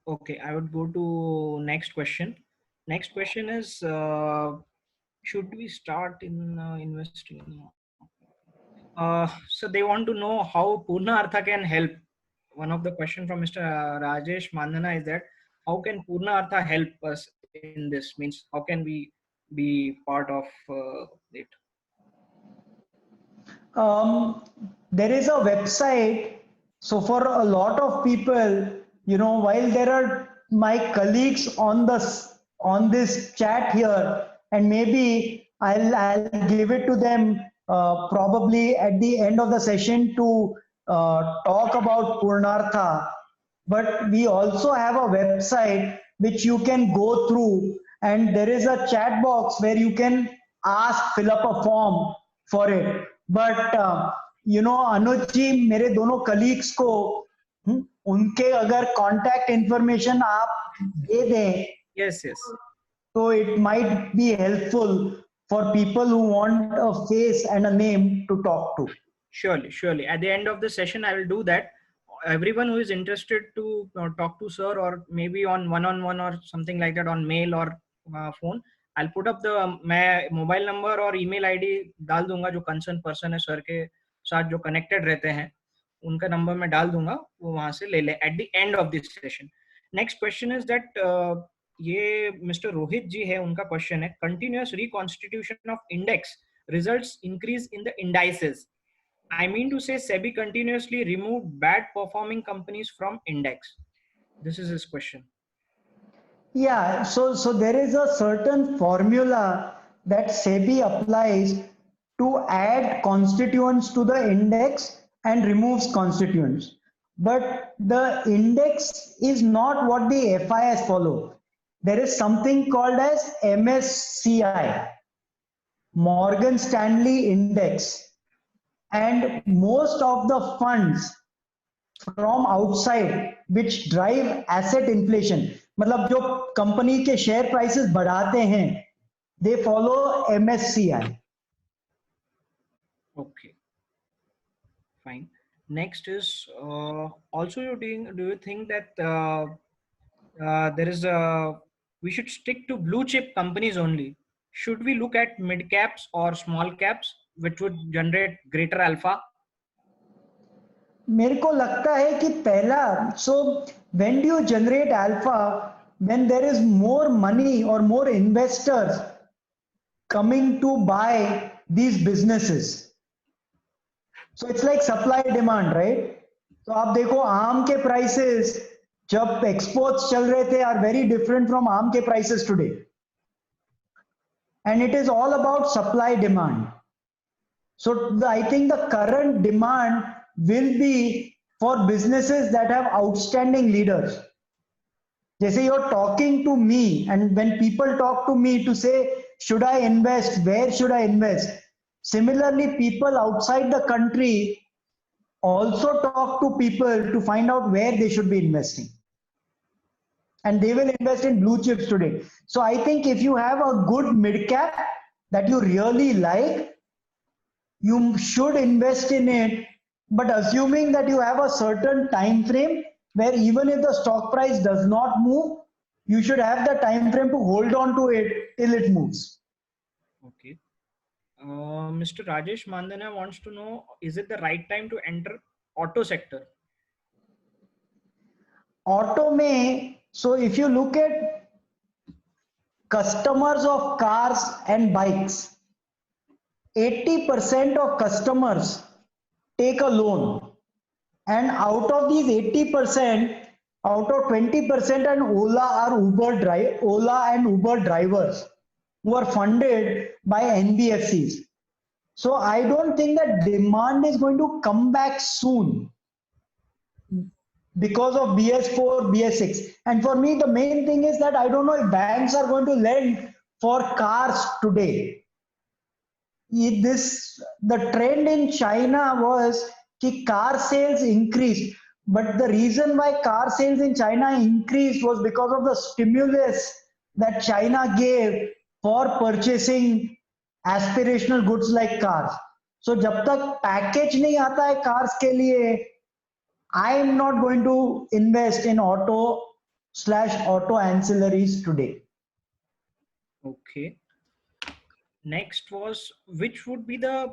Okay, I would go to next question. Next question is, should we start in investing? So they want to know how Purna Artha can help. One of the question from Mr. Rajesh Mandana is that how can Purna Artha help us in this? Means how can we be part of it? There is a website. So for a lot of people, you know, while there are my colleagues on this chat here, and maybe I'll give it to them probably at the end of the session to talk about Purnartha. But we also have a website which you can go through, and there is a chat box where you can fill up a form for it. But you know, Anuj ji, मेरे दोनों colleagues को उनके अगर contact information आप दे दें, Yes. so it might be helpful for people who want a face and a name to talk to. Surely. At the end of the session, I will do that. Everyone who is interested to talk to sir, or maybe on one-on-one or something like that, on mail or phone, I'll put up मैं mobile number और email ID डाल दूंगा जो concerned person है sir के साथ जो connected रहते हैं, उनका number मैं डाल दूंगा, वो वहाँ से ले ले at the end of this session. Next question is that ये Mr. रोहित जी है, उनका question है, continuous reconstitution of index results increase in the indices. I mean to say SEBI continuously removed bad performing companies from index. This is his question. Yeah, so there is a certain formula that SEBI applies to add constituents to the index and removes constituents. But the index is not what the FIs follow. There is something called as MSCI, Morgan Stanley Index. And most of the funds from outside which drive asset inflation, मतलब जो company के share prices बढ़ाते हैं, they follow MSCI. Okay, fine. Next is also do you think that there is we should stick to blue chip companies only? Should we look at mid caps or small caps which would generate greater alpha? मेरे को लगता है कि पहला, so when do you generate alpha? When there is more money or more investors coming to buy these businesses. So it's like supply demand, right? So आप देखो आम के prices जब exports चल रहे थे are very different from आम के prices today. And it is all about supply demand. So I think the current demand will be for businesses that have outstanding leaders. जैसे you're talking to me, and when people talk to me to say, should I invest? Where should I invest? Similarly, people outside the country also talk to people to find out where they should be investing. And they will invest in blue chips today. So I think if you have a good mid cap that you really like, you should invest in it, but assuming that you have a certain time frame where even if the stock price does not move, you should have the time frame to hold on to it till it moves. Okay. Mr. Rajesh Mandana wants to know, is it the right time to enter auto sector? Auto mein, so if you look at customers of cars and bikes, 80% of customers take a loan, and out of these 80%, out of 20% and Ola and Uber drivers who are funded by NBFCs. So I don't think that demand is going to come back soon because of BS4, BS6. And for me, the main thing is that I don't know if banks are going to lend for cars today. The trend in China was that car sales increased, but the reason why car sales in China increased was because of the stimulus that China gave for purchasing aspirational goods like cars. So जब तक package नहीं आता है cars के लिए, I am not going to invest in auto/auto ancillaries today. Okay. Next was, which would be the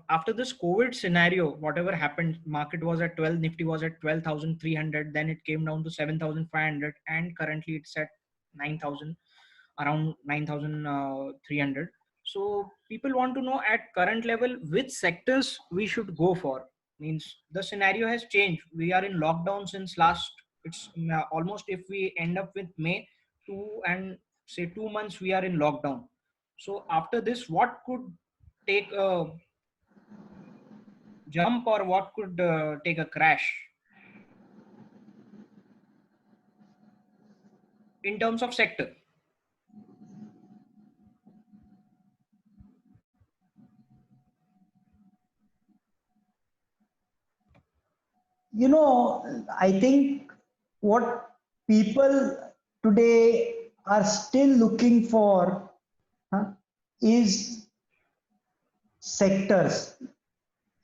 after this COVID scenario, whatever happened, market was at 12, Nifty was at 12,300, then it came down to 7,500, and currently it's at 9,000, around 9,300. So people want to know at current level which sectors we should go for. Means the scenario has changed. We are in lockdown since last, it's almost, if we end up with May 2 and say 2 months, we are in lockdown. So after this, what could take a jump or what could take a crash in terms of sector? You know, I think what people today are still looking for is sectors.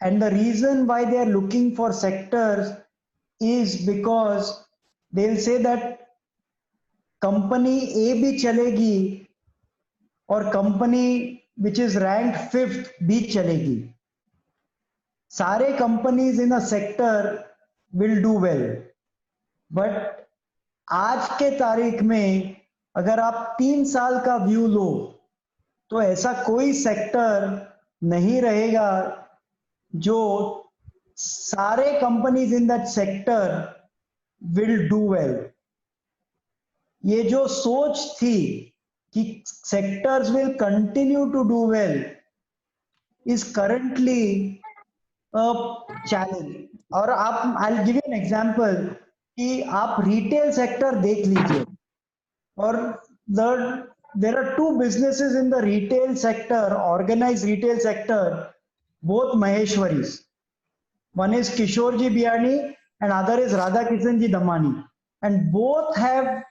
And the reason why they are looking for sectors is because they'll say that company A bhi chalegi or company which is ranked 5th bhi chalegi. सारे companies in a sector will do well. But आज के तारीख में अगर आप 3 साल का view लो तो ऐसा कोई सेक्टर नहीं रहेगा जो सारे companies in that sector will do well. ये जो सोच थी कि sectors will continue to do well is currently a challenge. और आप, I will give you an example कि आप रिटेल सेक्टर देख लीजिए और there are two businesses in the retail sector, organized retail sector, both Maheshwaris. One is Kishorji Biyani and other is Radhakishanji Damani, and both have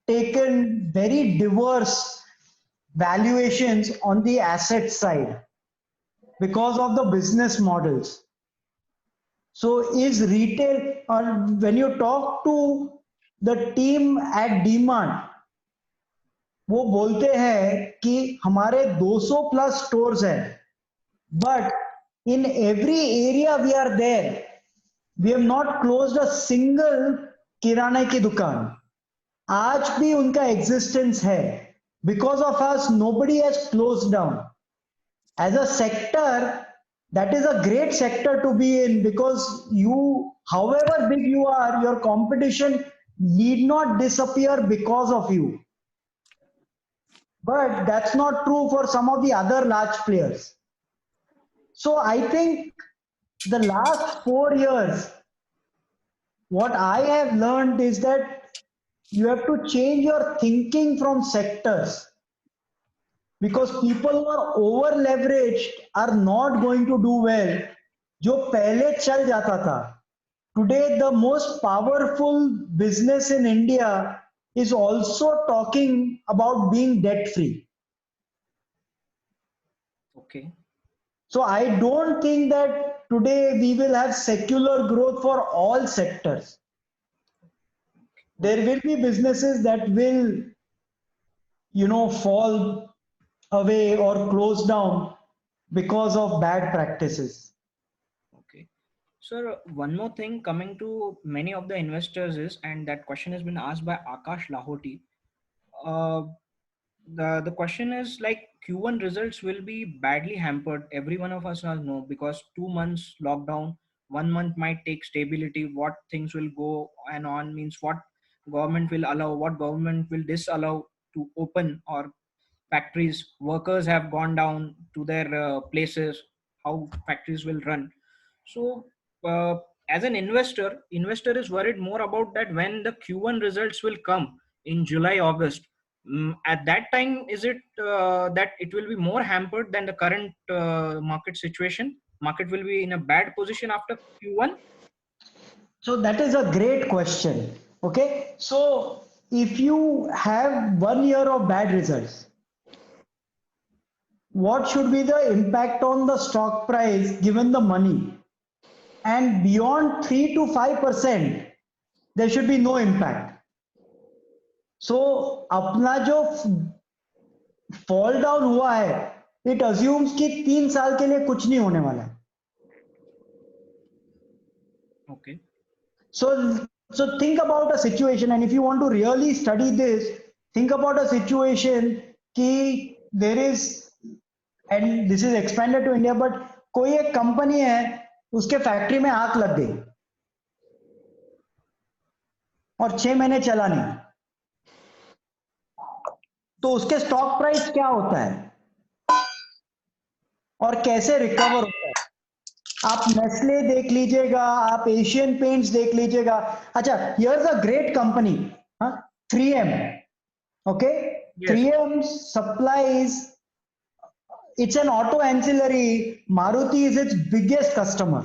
taken very diverse valuations on the asset side because of the business models. So is retail, or when you talk to the team at DMart, वो बोलते हैं कि हमारे 200 plus stores हैं, but in every area we are there, we have not closed a single किराने की दुकान. आज भी उनका एग्जिस्टेंस है. Because of us nobody has closed down. As a sector, that is a great sector to be in, because you, however big you are, your competition need not disappear because of you. But that's not true for some of the other large players. So I think the last 4 years, what I have learned is that you have to change your thinking from sectors, because people who are over leveraged are not going to do well. जो पहले चल जाता था. Today the most powerful business in India is also talking about being debt free. Okay. So I don't think that today we will have secular growth for all sectors. There will be businesses that will, fall away or close down because of bad practices. Okay. Sir, one more thing coming to many of the investors is, and that question has been asked by Akash Lahoti. The question is like, Q1 results will be badly hampered. Every one of us know, because 2 months lockdown, 1 month might take stability, what things will go and on, means what government will allow, what government will disallow to open, or factories, workers have gone down to their places, how factories will run. So as an investor is worried more about that when the Q1 results will come in July, August. At that time, is it that it will be more hampered than the current market situation? Market will be in a bad position after Q1? So that is a great question. Okay. So if you have 1 year of bad results, what should be the impact on the stock price given the money? And beyond 3 to 5%, there should be no impact. So अपना जो fall down हुआ है, it assumes कि 3 साल के लिए कुछ नहीं होने वाला है. Okay. So think about a situation, and if you want to really study this, think about a situation कि there is, and this is expanded to India, but कोई एक कंपनी है, उसके फैक्ट्री में आग लग गई और 6 महीने चला नहीं, तो उसके स्टॉक प्राइस क्या होता है और कैसे रिकवर होता है? आप नेस्ले देख लीजिएगा, आप एशियन पेंट्स देख लीजिएगा. अच्छा, here's a great company, 3M. Okay, 3M supplies, it's an auto ancillary. Maruti is its biggest customer.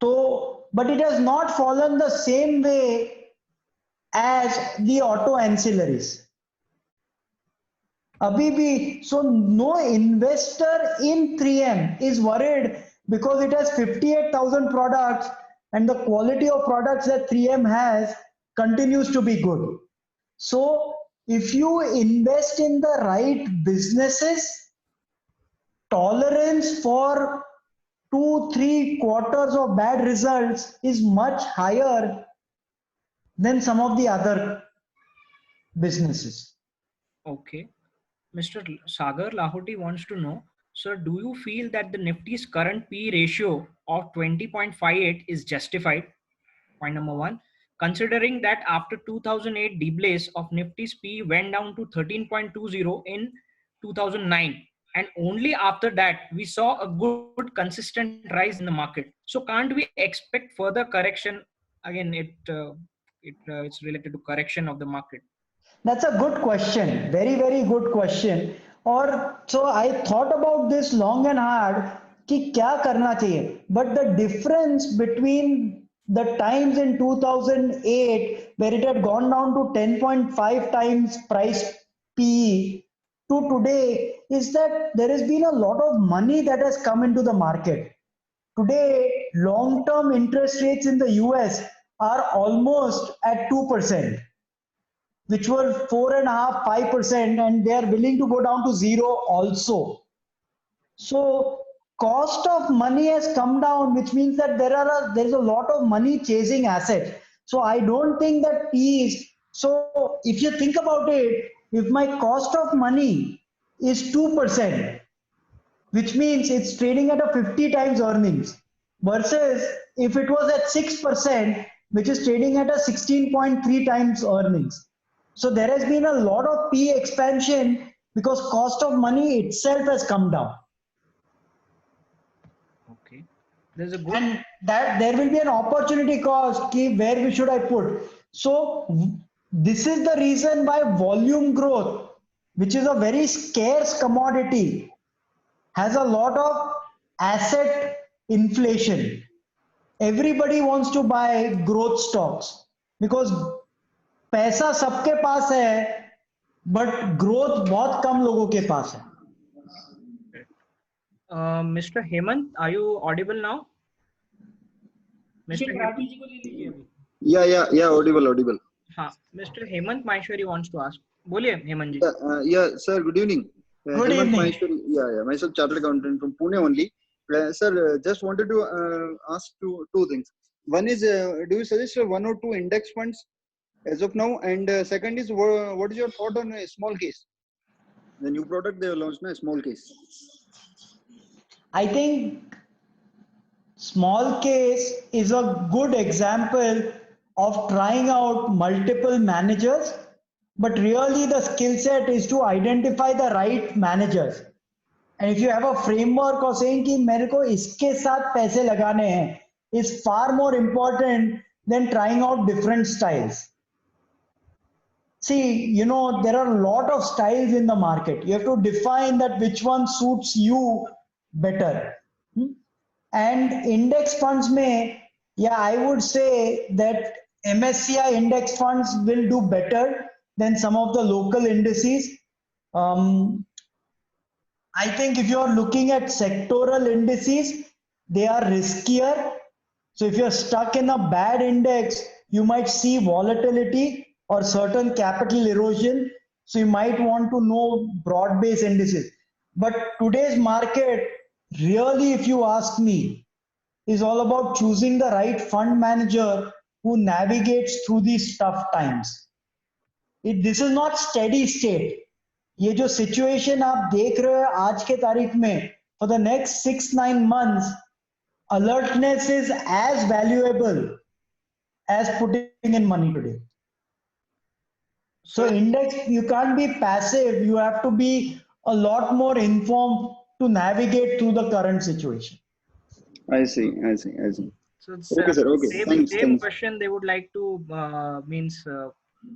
So, but it has not fallen the same way as the auto ancillaries. अभी भी, so no investor in 3M is worried because it has 58,000 products and the quality of products that 3M has continues to be good. So if you invest in the right businesses, tolerance for 2-3 quarters of bad results is much higher than some of the other businesses. Okay. Mr. Sagar Lahoti wants to know, sir, do you feel that the Nifty's current P ratio of 20.58 is justified? Point number one, considering that after 2008 deblaze of Nifty's P went down to 13.20 in 2009, and only after that we saw a good consistent rise in the market. So can't we expect further correction? Again, it's related to correction of the market. That's a good question. Very, very good question. Or so I thought about this long and hard कि क्या करना चाहिए. But the difference between the times in 2008 where it had gone down to 10.5 times price PE to today is that there has been a lot of money that has come into the market. Today, long-term interest rates in the US are almost at 2%. Which were 4.5%, 5%, and they are willing to go down to 0 also. So cost of money has come down, which means that there is a lot of money chasing assets. So I don't think that P is, so if you think about it, if my cost of money is 2%, which means it's trading at a 50 times earnings, versus if it was at 6%, which is trading at a 16.3 times earnings. So there has been a lot of P expansion because cost of money itself has come down. Okay. There's a good, And that there will be an opportunity cost, where should I put? So this is the reason why volume growth, which is a very scarce commodity, has a lot of asset inflation. Everybody wants to buy growth stocks because पैसा सबके पास है, but growth बहुत कम लोगों के पास है. Mr. Hemant, are you audible now? Mr. Hemant? Yeah, audible. हाँ, Mr. Hemant Maheshwari wants to ask. बोलिए हेमंत जी. Yeah, sir, good evening. Good Hemant evening. Maheshwari, yeah, myself chartered accountant from Pune only. Sir, just wanted to ask two things. One is, do you suggest 1 or 2 index funds as of now? And second is, what is your thought on a small case? The new product they have launched, a small case. I think Small case is a good example of trying out multiple managers, but really the skill set is to identify the right managers. And if you have a framework of saying कि मेरे को इसके साथ पैसे लगाने हैं, is far more important than trying out different styles. See, you know, there are a lot of styles in the market. You have to define that which one suits you better. And index funds may, yeah, I would say that MSCI index funds will do better than some of the local indices. I think if you're looking at sectoral indices, they are riskier. So if you're stuck in a bad index, you might see volatility or certain capital erosion. So you might want to know broad-based indices. But today's market, really, if you ask me, is all about choosing the right fund manager who navigates through these tough times. This is not steady state. ये जो situation आप देख रहे हो आज के तारीख में, for the next 6-9 months, alertness is as valuable as putting in money today. So index, you can't be passive. You have to be a lot more informed to navigate through the current situation. I see. So it's, Okay, sir. Okay. Same Thanks. question they would like to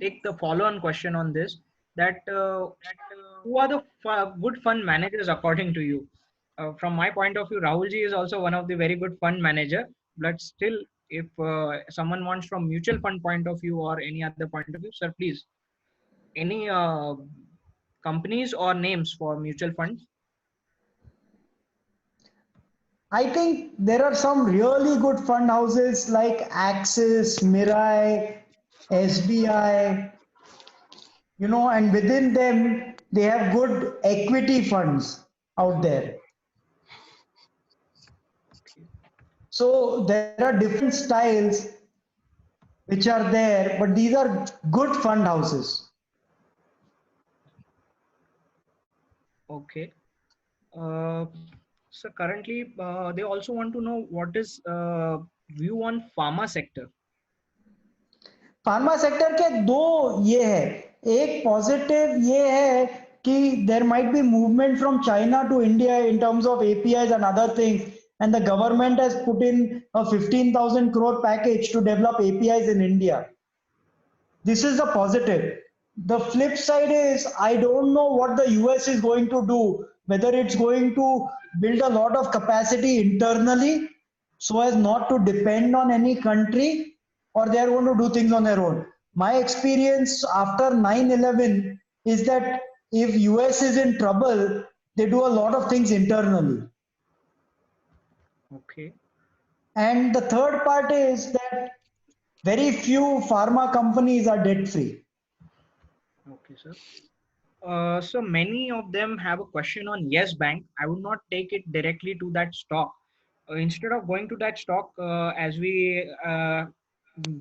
take the follow-on question on this. That who are the good fund managers according to you? From my point of view, Rahulji is also one of the very good fund manager. But still, if someone wants from mutual fund point of view or any other point of view, sir, please. Any companies or names for mutual funds? I think there are some really good fund houses like Axis, Mirae, SBI, you know, and within them, they have good equity funds out there. So there are different styles which are there, but these are good fund houses. Okay. So currently, they also want to know what is view on pharma sector. Pharma sector के दो ये है, एक positive ये है कि there might be movement from China to India in terms of APIs and other things, and the government has put in a 15,000 crore package to develop APIs in India. This is the positive. The flip side is I don't know what the US is going to do, whether it's going to build a lot of capacity internally so as not to depend on any country, or they are going to do things on their own. My experience after 9/11 is that if US is in trouble, they do a lot of things internally. Okay. And the third part is that very few pharma companies are debt free. Okay, sir. So many of them have a question on Yes Bank. I would not take it directly to that stock. Instead of going to that stock, as we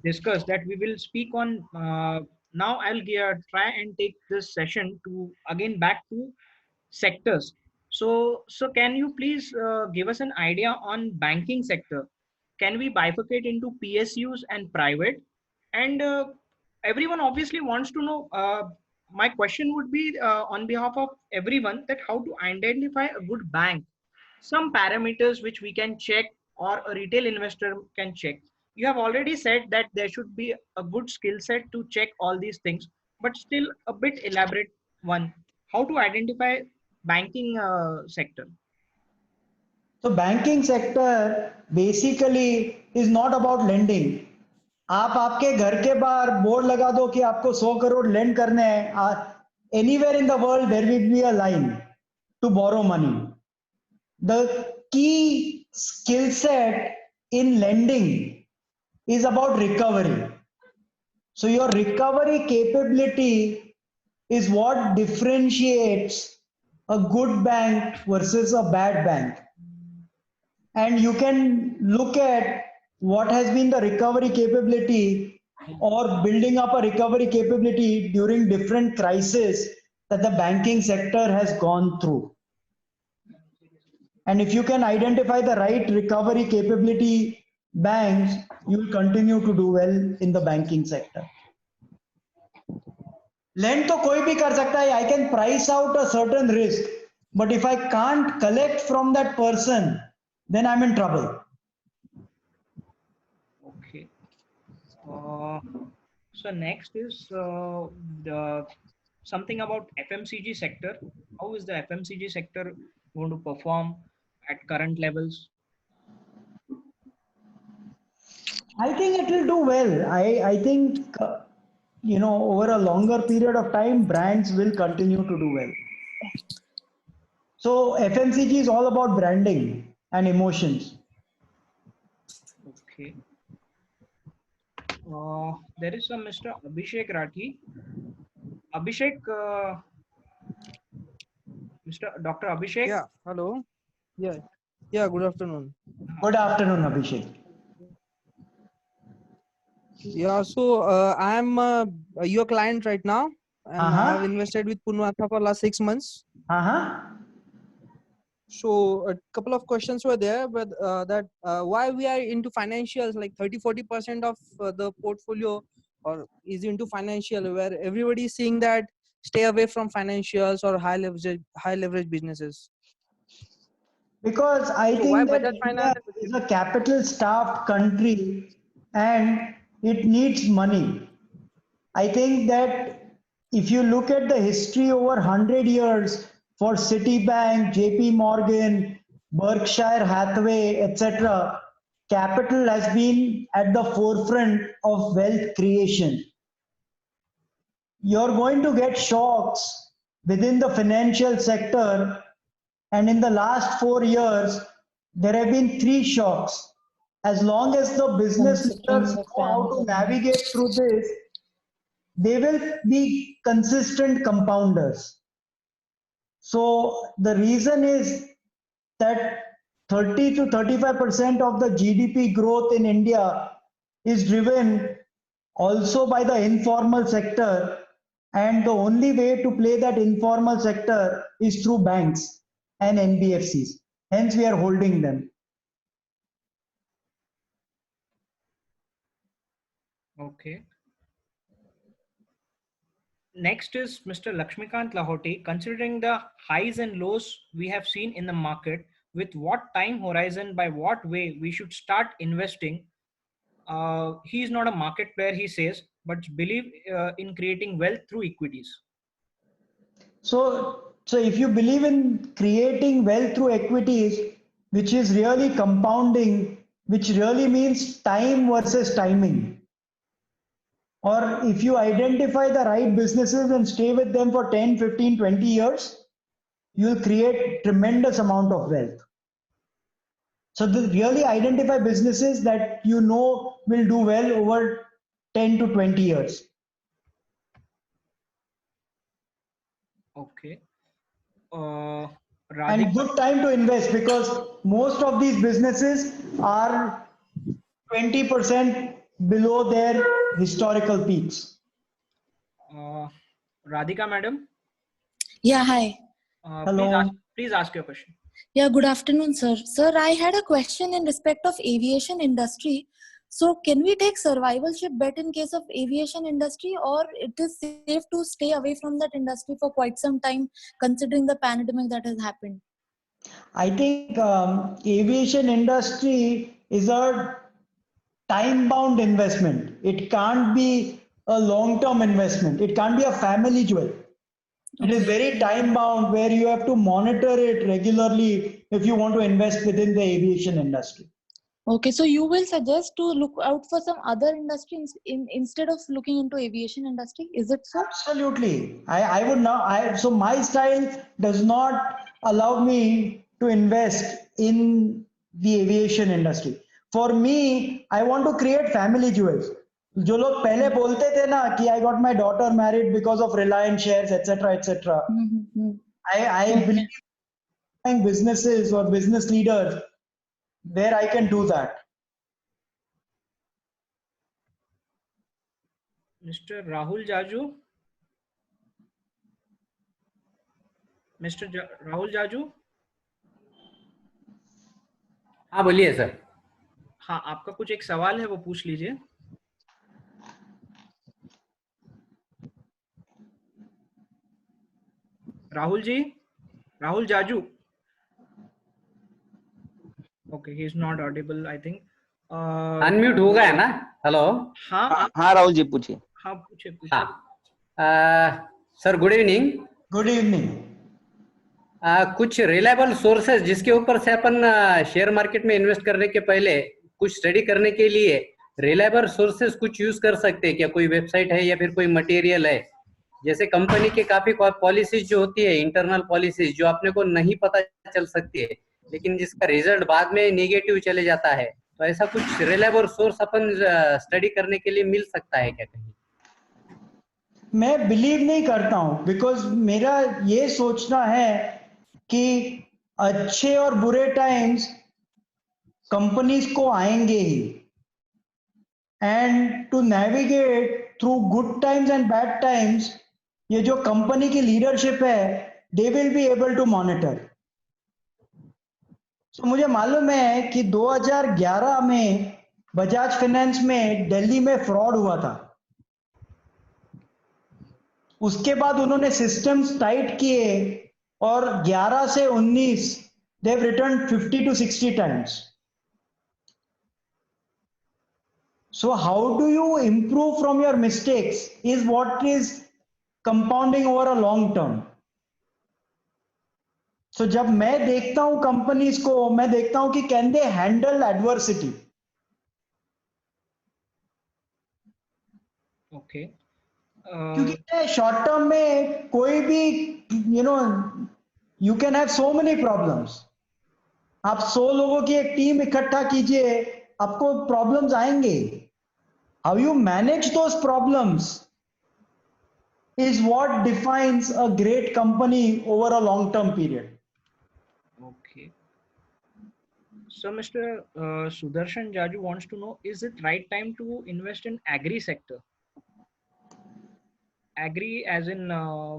discussed, that we will speak on now. I'll try and take this session to again back to sectors. So can you please give us an idea on banking sector? Can we bifurcate into PSUs and private? And everyone obviously wants to know. My question would be on behalf of everyone that how to identify a good bank, some parameters which we can check or a retail investor can check. You have already said that there should be a good skill set to check all these things, but still a bit elaborate one. How to identify banking sector? So banking sector basically is not about lending. आप आपके घर के बाहर board लगा दो कि आपको 100 crore land करने हैं, anywhere in the world there will be a line to borrow money. The key skill set in lending is about recovery. So your recovery capability is what differentiates a good bank versus a bad bank. And you can look at what has been the recovery capability or building up a recovery capability during different crises that the banking sector has gone through. And if you can identify the right recovery capability banks, you will continue to do well in the banking sector. Lend तो कोई भी कर सकता है. I can price out a certain risk, but if I can't collect from that person, then I'm in trouble. Okay. So next is something about FMCG sector. How is the FMCG sector going to perform at current levels? I think it will do well. I think, over a longer period of time, brands will continue to do well. So FMCG is all about branding and emotions. Okay. There is a Mr. Abhishek Rathi. Abhishek, Mr. Dr. Abhishek. Yeah, hello. Yeah, good afternoon. Good afternoon, Abhishek. Yeah, so I'm your client right now, and I have invested with Purnartha for last 6 months. So a couple of questions were there, but why we are into financials, like 30-40% of the portfolio or is into financial, where everybody is saying that stay away from financials or high leverage businesses. Because I think that India is a capital starved country and it needs money. I think that if you look at the history over 100 years for Citibank, JP Morgan, Berkshire Hathaway, etc., capital has been at the forefront of wealth creation. You're going to get shocks within the financial sector, and in the last 4 years, there have been 3 shocks. As long as the business leaders know how to navigate through this, they will be consistent compounders. So the reason is that 30 to 35% of the GDP growth in India is driven also by the informal sector, and the only way to play that informal sector is through banks and NBFCs. Hence, we are holding them. Okay. Next is Mr. Lakshmikant Lahoti. Considering the highs and lows we have seen in the market, with what time horizon, by what way we should start investing? He is not a market player, he says, but believe in creating wealth through equities. So if you believe in creating wealth through equities, which is really compounding, which really means time versus timing, or if you identify the right businesses and stay with them for 10, 15, 20 years, you'll create tremendous amount of wealth. So really identify businesses that you know will do well over 10 to 20 years. Okay. And good time to invest, because most of these businesses are 20% below their historical peaks. Radhika madam. Yeah, hi. Hello. Please ask your question. Yeah, good afternoon, sir. Sir, I had a question in respect of aviation industry. So can we take survivalship bet in case of aviation industry, or it is safe to stay away from that industry for quite some time considering the pandemic that has happened? I think aviation industry is a time-bound investment. It can't be a long-term investment. It can't be a family jewel. It is very time-bound, where you have to monitor it regularly if you want to invest within the aviation industry. Okay, so you will suggest to look out for some other industries instead of looking into aviation industry, is it so? Absolutely. I would now, so my style does not allow me to invest in the aviation industry. For me, I want to create family jewels. जो लोग पहले बोलते थे ना कि I got my daughter married because of Reliance shares, etc., etc. I believe in businesses or business leaders where I can do that. Mr. Rahul Jaju. Rahul Jaju. हाँ बोलिए sir. हाँ, आपका कुछ एक सवाल है वो पूछ लीजिए। Rahul ji, Rahul Jaju. Okay, he is not audible I think. Unmute हो गया ना? हेलो। हाँ हाँ, आप, हाँ राहुल जी पूछिए। हाँ पूछे पूछे। हाँ sir, good evening. Good evening. कुछ रिलायबल सोर्सेज जिसके ऊपर से अपन शेयर मार्केट में इन्वेस्ट करने के पहले कुछ स्टडी करने के लिए रिलायबल सोर्सेज कुछ यूज कर सकते हैं क्या? कोई वेबसाइट है या फिर कोई मटेरियल है? जैसे कंपनी की काफी पॉलिसीज जो होती है, इंटरनल पॉलिसीज जो अपने को नहीं पता चल सकती है, लेकिन जिसका रिजल्ट बाद में नेगेटिव चले जाता है, तो ऐसा कुछ रिलायबल सोर्स अपन स्टडी करने के लिए मिल सकता है क्या कहीं? मैं बिलीव नहीं करता हूं, बिकॉज मेरा ये सोचना है कि अच्छे और बुरे टाइम्स कंपनीज को आएंगे ही, and to navigate through good times and bad times, ये जो कंपनी की लीडरशिप है, they will be able to monitor. तो मुझे मालूम है कि 2011 में बजाज फाइनेंस में दिल्ली में फ्रॉड हुआ था। उसके बाद उन्होंने सिस्टम्स टाइट किए और 11 से 19 देव return 50 to 60 times. So how do you improve from your mistakes is what is compounding over a long term. So जब मैं देखता हूं कंपनीज को, मैं देखता हूं कि can they handle adversity. Okay, क्योंकि शॉर्ट टर्म में कोई भी, you can have so many problems. आप 100 लोगों की एक टीम इकट्ठा कीजिए, आपको प्रॉब्लम्स आएंगे। How you manage those problems is what defines a great company over a long term period. okay. So Mr. Sudarshan Jaju wants to know, is it right time to invest in agri sector? Agri as in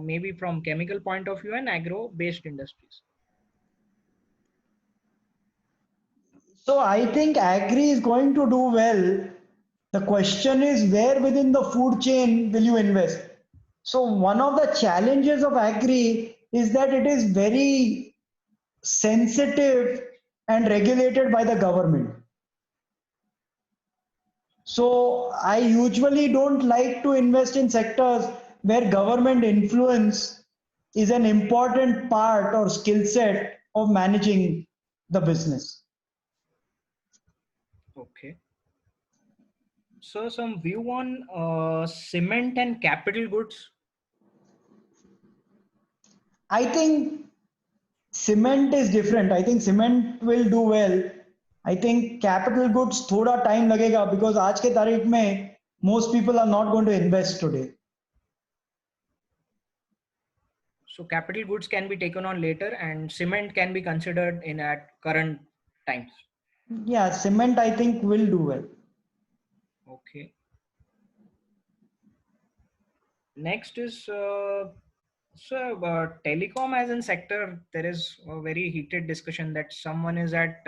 maybe from chemical point of view and agro based industries. So I think agri is going to do well. The question is, where within the food chain will you invest? So one of the challenges of agri is that it is very sensitive and regulated by the government. So I usually don't like to invest in sectors where government influence is an important part or skill set of managing the business. Okay. So some view on cement and capital goods. I think cement is different. I think cement will do well. I think capital goods thoda time lagega, because आज के तारीख में most people are not going to invest today. So capital goods can be taken on later and cement can be considered in at current times. Yeah, cement I think will do well. Okay. Next is telecom as in sector. There is a very heated discussion that someone is at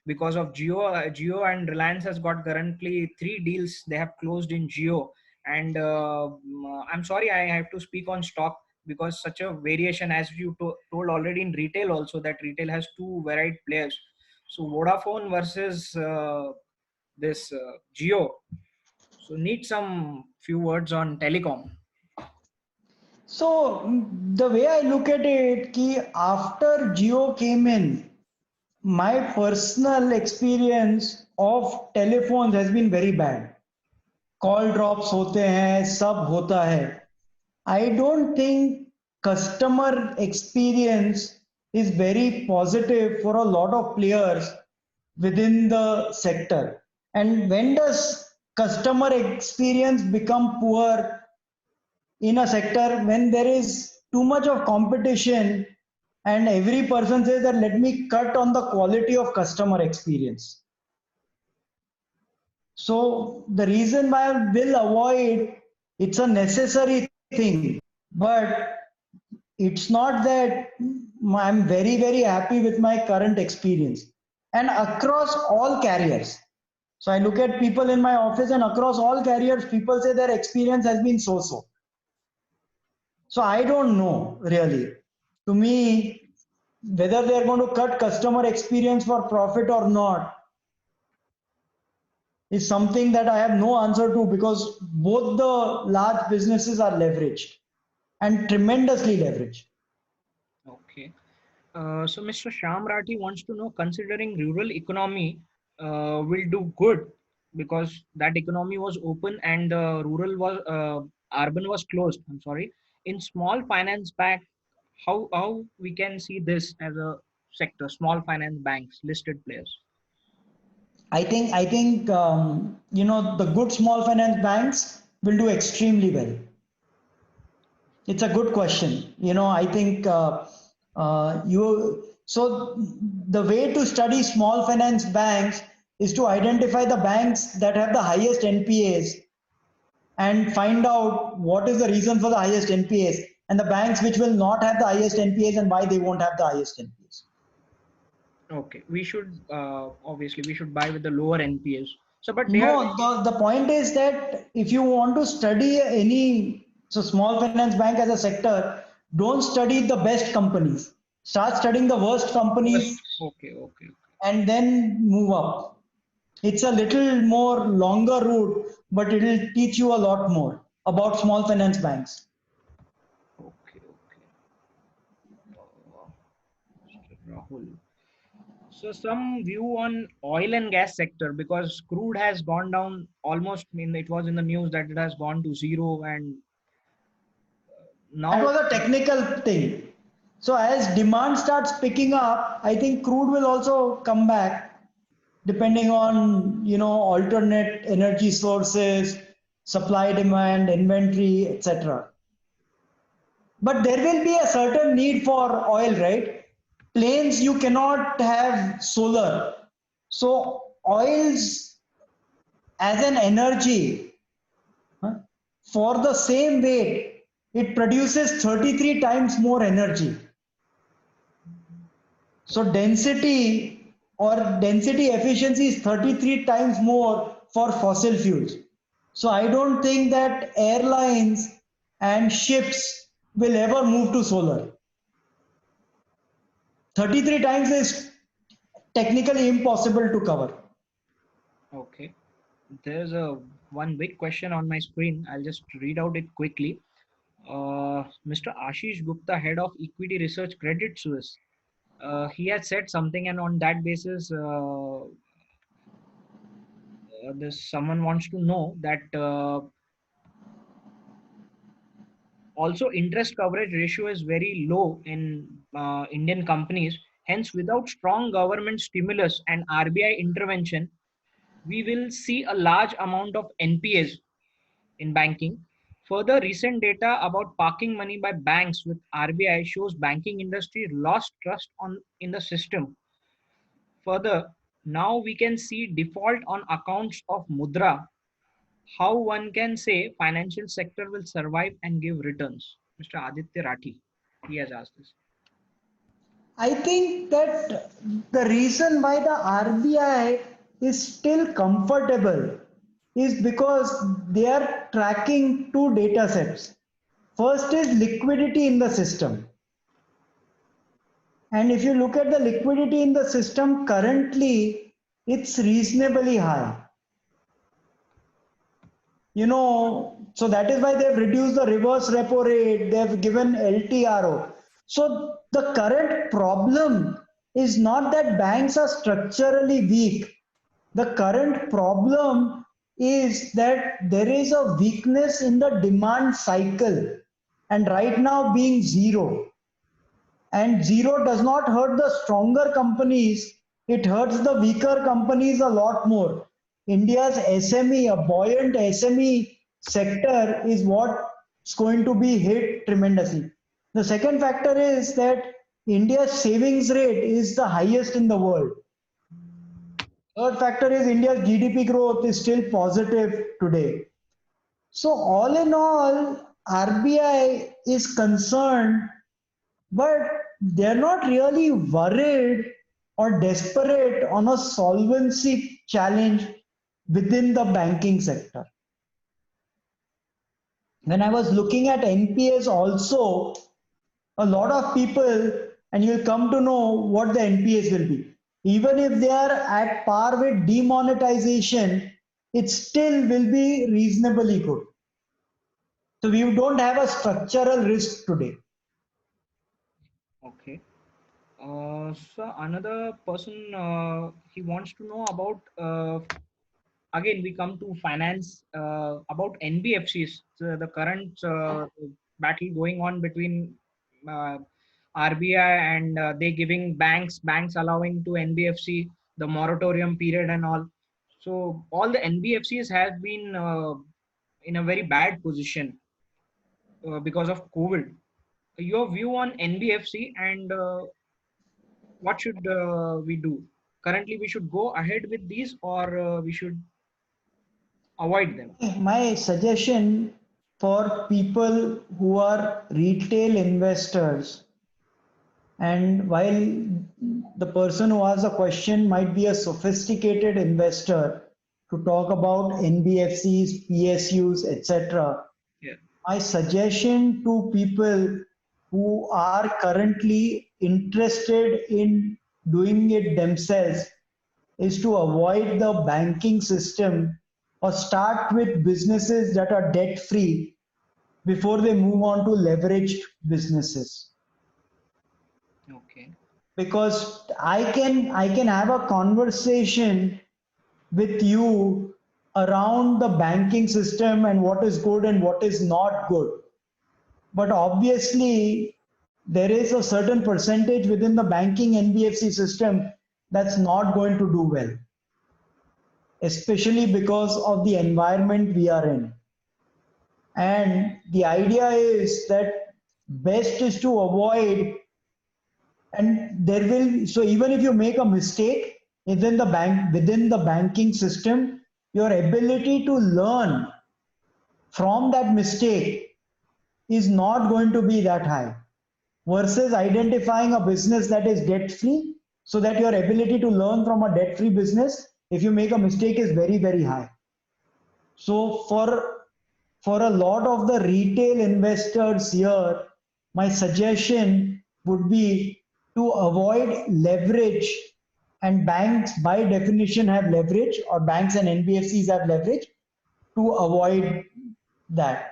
because of Jio and Reliance has got currently 3 deals they have closed in Jio, and I'm sorry I have to speak on stock because such a variation, as you told already in retail also, that retail has 2 varied players. So Vodafone versus this Jio. So need some few words on telecom. So the way I look at it, ki after Jio came in, my personal experience of telephones has been very bad. Call drops होते हैं, सब होता है. I don't think customer experience is very positive for a lot of players within the sector. And when does customer experience become poor in a sector? When there is too much of competition and every person says that let me cut on the quality of customer experience. So the reason why I will avoid, it's a necessary thing, but it's not that I'm very, very happy with my current experience. and across all carriers. So I look at people in my office, and across all carriers, people say their experience has been so-so. So I don't know really. To me, whether they're going to cut customer experience for profit or not is something that I have no answer to, because both the large businesses are leveraged and tremendously leveraged. Okay. So Mr. Shyam Rathi wants to know, considering rural economy will do good because that economy was open and urban was closed. I'm sorry. In small finance bank, how we can see this as a sector, small finance banks, listed players. I think the good small finance banks will do extremely well. It's a good question. I think so the way to study small finance banks is to identify the banks that have the highest NPAs and find out what is the reason for the highest NPAs, and the banks which will not have the highest NPAs and why they won't have the highest NPAs. Okay, we should obviously we should buy with the lower NPAs. So, but The point is that if you want to study small finance bank as a sector, don't study the best companies. Start studying the worst companies. Okay. And then move up. It's a little more longer route, but it will teach you a lot more about small finance banks. Okay. Rahul. So some view on oil and gas sector, because crude has gone down almost. It was in the news that it has gone to zero, and now that was a technical thing. So as demand starts picking up, I think crude will also come back, depending on alternate energy sources, supply, demand, inventory, etc. But there will be a certain need for oil, right? Planes, you cannot have solar. So oils as an energy, for the same weight, it produces 33 times more energy. So density efficiency is 33 times more for fossil fuels. So I don't think that airlines and ships will ever move to solar. 33 times is technically impossible to cover. Okay. There's one big question on my screen. I'll just read out it quickly. Mr. Ashish Gupta, head of equity research, Credit Suisse. He has said something, and on that basis, someone wants to know that also interest coverage ratio is very low in Indian companies. Hence, without strong government stimulus and RBI intervention, we will see a large amount of NPAs in banking. Further, recent data about parking money by banks with RBI shows banking industry lost trust in the system. Further, now we can see default on accounts of Mudra. How one can say financial sector will survive and give returns? Mr. Aditya Rathi, he has asked this. I think that the reason why the RBI is still comfortable is because they are tracking two data sets. First is liquidity in the system. And if you look at the liquidity in the system currently, it's reasonably high. So that is why they've reduced the reverse repo rate, they've given LTRO. So the current problem is not that banks are structurally weak. The current problem is that there is a weakness in the demand cycle, and right now being zero. And zero does not hurt the stronger companies, it hurts the weaker companies a lot more. India's SME, a buoyant SME sector is what's going to be hit tremendously. The second factor is that India's savings rate is the highest in the world. Third factor is India's GDP growth is still positive today. So all in all, RBI is concerned, but they're not really worried or desperate on a solvency challenge within the banking sector. When I was looking at NPAs also, a lot of people, and you'll come to know what the NPAs will be. Even if they are at par with demonetization, it still will be reasonably good. So we don't have a structural risk today. Okay. So another person, he wants to know about, again, we come to finance, about NBFCs, the current battle going on between RBI and they giving banks allowing to NBFC, the moratorium period and all. So all the NBFCs have been in a very bad position because of COVID. Your view on NBFC and what should we do? Currently, we should go ahead with these or we should avoid them. My suggestion for people who are retail investors, and while the person who asked the question might be a sophisticated investor, to talk about NBFCs, PSUs, etc. Yeah. My suggestion to people who are currently interested in doing it themselves is to avoid the banking system or start with businesses that are debt free before they move on to leveraged businesses. Okay. Because I can have a conversation with you around the banking system and what is good and what is not good. But obviously, there is a certain percentage within the banking NBFC system that's not going to do well, especially because of the environment we are in. And the idea is that best is to avoid, and there will, so even if you make a mistake within the banking system, your ability to learn from that mistake is not going to be that high, versus identifying a business that is debt free, so that your ability to learn from a debt free business if you make a mistake is very, very high. So for a lot of the retail investors here, my suggestion would be to avoid leverage, and banks by definition have leverage, or banks and NBFCs have leverage, to avoid that.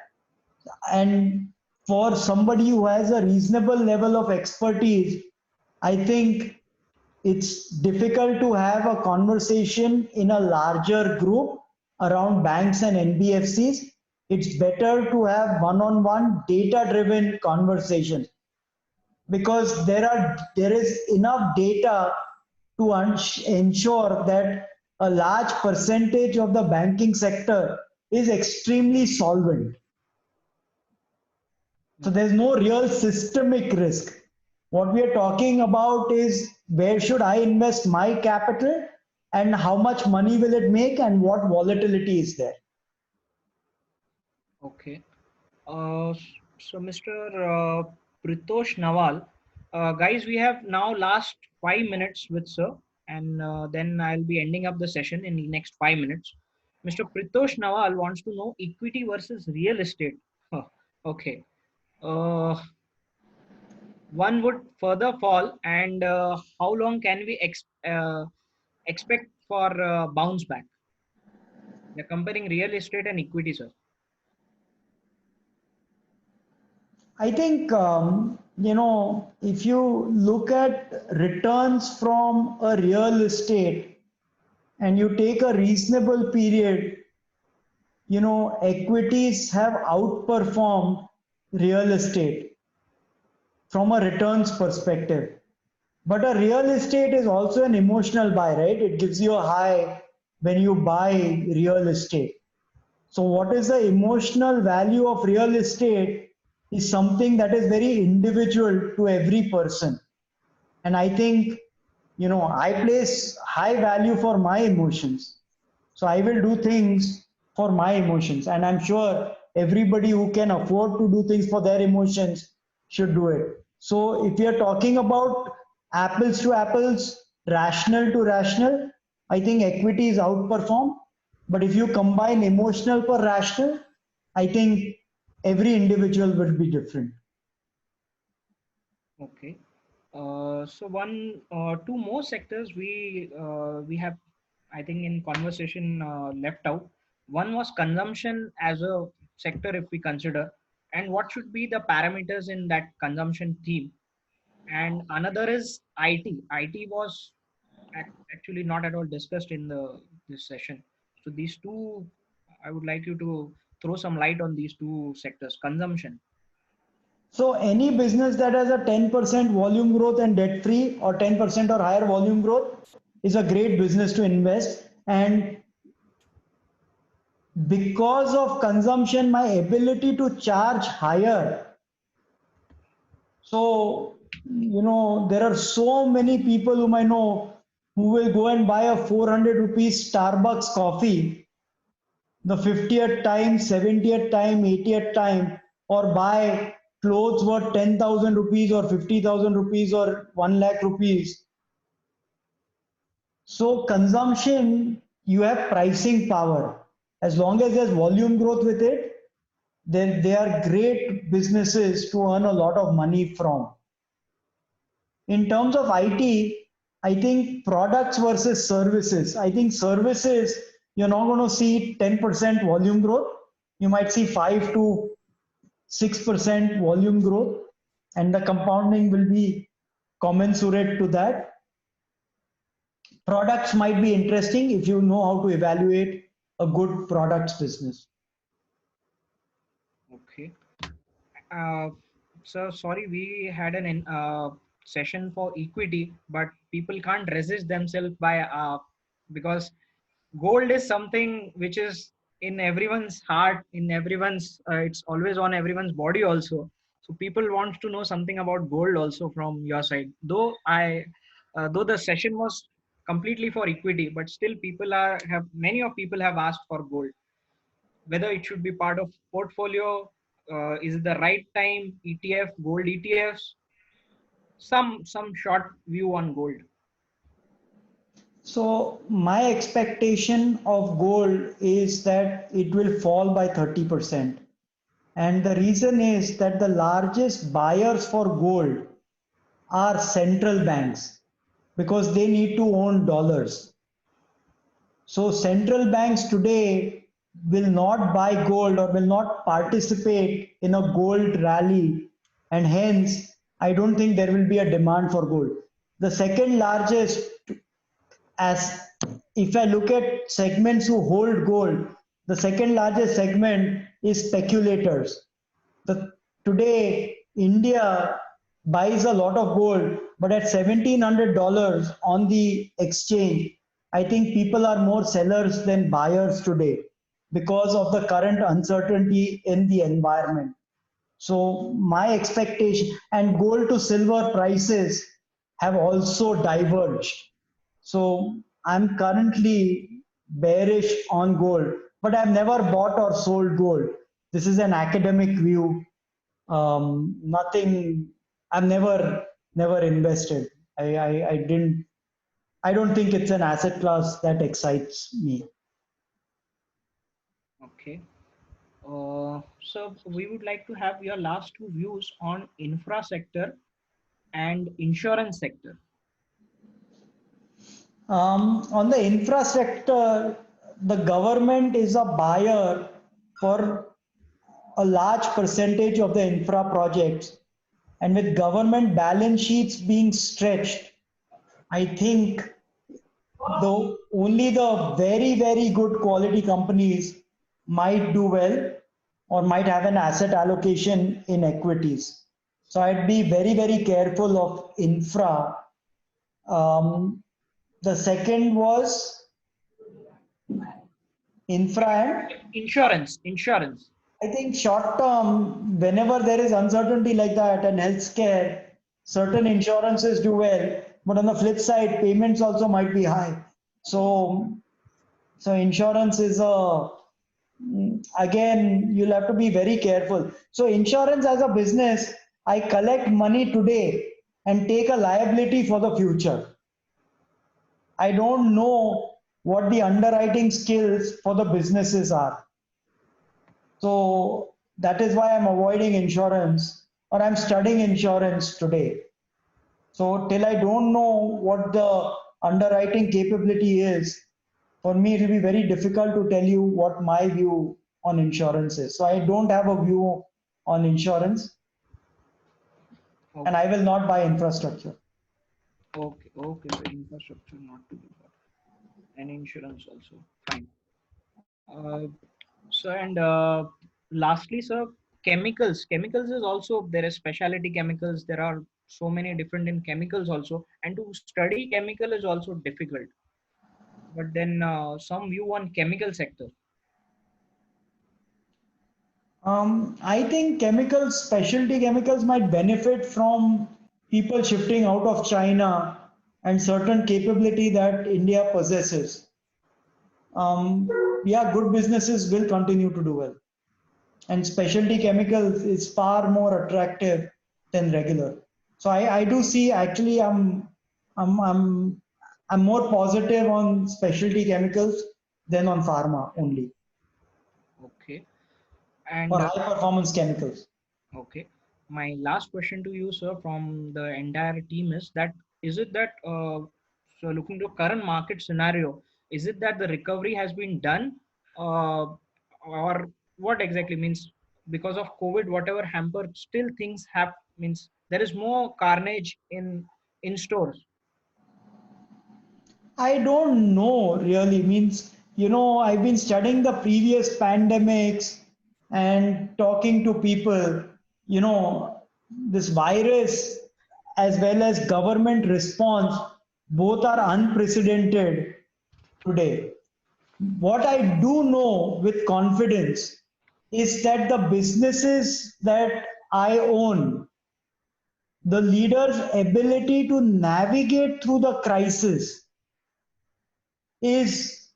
And for somebody who has a reasonable level of expertise, I think it's difficult to have a conversation in a larger group around banks and NBFCs. It's better to have one-on-one data-driven conversation, because there is enough data to ensure that a large percentage of the banking sector is extremely solvent. So there's no real systemic risk. What we are talking about is where should I invest my capital and how much money will it make and what volatility is there. Okay. So Mr. Pritosh Nawal, guys, we have now last 5 minutes with sir, and then I'll be ending up the session in the next 5 minutes. Mr. Pritosh Nawal wants to know equity versus real estate. Huh, okay. One would further fall, and how long can we expect for bounce back? They're comparing real estate and equity, sir. I think, if you look at returns from a real estate and you take a reasonable period, equities have outperformed real estate from a returns perspective. But a real estate is also an emotional buy, right? It gives you a high when you buy real estate. So what is the emotional value of real estate is something that is very individual to every person. And I think, I place high value for my emotions. So I will do things for my emotions. And I'm sure everybody who can afford to do things for their emotions should do it. So if you're talking about apples to apples, rational to rational, I think equities outperform. But if you combine emotional per rational, I think every individual will be different. Okay. So two more sectors we have, I think, in conversation left out. One was consumption as a sector, if we consider, and what should be the parameters in that consumption theme. And another is IT. IT was actually not at all discussed in this session. So these two, I would like you to throw some light on these two sectors. Consumption. So any business that has a 10% volume growth and debt free, or 10% or higher volume growth, is a great business to invest. And because of consumption, my ability to charge higher. So, there are so many people whom I know who will go and buy a 400 rupees Starbucks coffee the 50th time, 70th time, 80th time, or buy clothes worth 10,000 rupees or 50,000 rupees or 1 lakh rupees. So consumption, you have pricing power. As long as there's volume growth with it, then they are great businesses to earn a lot of money from. In terms of IT, I think products versus services. I think services, you're not going to see 10% volume growth. You might see 5 to 6% volume growth, and the compounding will be commensurate to that. Products might be interesting if you know how to evaluate a good products business. Okay. So sorry, we had an session for equity, but people can't resist themselves by because gold is something which is in everyone's heart, in everyone's it's always on everyone's body also. So people want to know something about gold also from your side. Though the session was completely for equity, but still many of people have asked for gold, whether it should be part of portfolio, is it the right time, ETF, gold ETFs, some short view on gold. So my expectation of gold is that it will fall by 30%. And the reason is that the largest buyers for gold are central banks, because they need to own dollars. So central banks today will not buy gold or will not participate in a gold rally, and hence I don't think there will be a demand for gold. The second largest, as if I look at segments who hold gold, the second largest segment is speculators. Today, India buys a lot of gold, but at $1,700 on the exchange, I think people are more sellers than buyers today because of the current uncertainty in the environment. So my expectation, and gold to silver prices have also diverged. So I'm currently bearish on gold, but I've never bought or sold gold. This is an academic view. Nothing. I've never invested. I don't think it's an asset class that excites me. Okay. So we would like to have your last two views on infra sector and insurance sector. On the infrastructure, the government is a buyer for a large percentage of the infra projects. And with government balance sheets being stretched, I think only the very, very good quality companies might do well or might have an asset allocation in equities. So I'd be very, very careful of infra. The second was infra and Insurance. I think short term, whenever there is uncertainty like that and healthcare, certain insurances do well, but on the flip side, payments also might be high. So insurance is again, you'll have to be very careful. So insurance as a business, I collect money today and take a liability for the future. I don't know what the underwriting skills for the businesses are. So that is why I'm avoiding insurance, or I'm studying insurance today. So till I don't know what the underwriting capability is, for me it will be very difficult to tell you what my view on insurance is. So I don't have a view on insurance, and I will not buy infrastructure. Okay, okay. So infrastructure not to be bought, and insurance also. Fine. So and lastly, sir, chemicals. Chemicals is also there is specialty chemicals. There are so many different in chemicals also, and to study chemical is also difficult. But then some view on chemical sector. I think chemicals, specialty chemicals might benefit from people shifting out of China and certain capability that India possesses. Yeah, good businesses will continue to do well. And specialty chemicals is far more attractive than regular. So I do see actually I'm I'm I'm more positive on specialty chemicals than on pharma only, Okay. And or high performance chemicals. okay. My last question to you, sir, from the entire team is it that so looking to current market scenario, is it that the recovery has been done, uh, or what exactly means because of COVID, whatever hampered, still things have means there is more carnage in stores. I don't know really. Means, I've been studying the previous pandemics and talking to people. This virus as well as government response, both are unprecedented today. What I do know with confidence is that the businesses that I own, the leaders' ability to navigate through the crisis is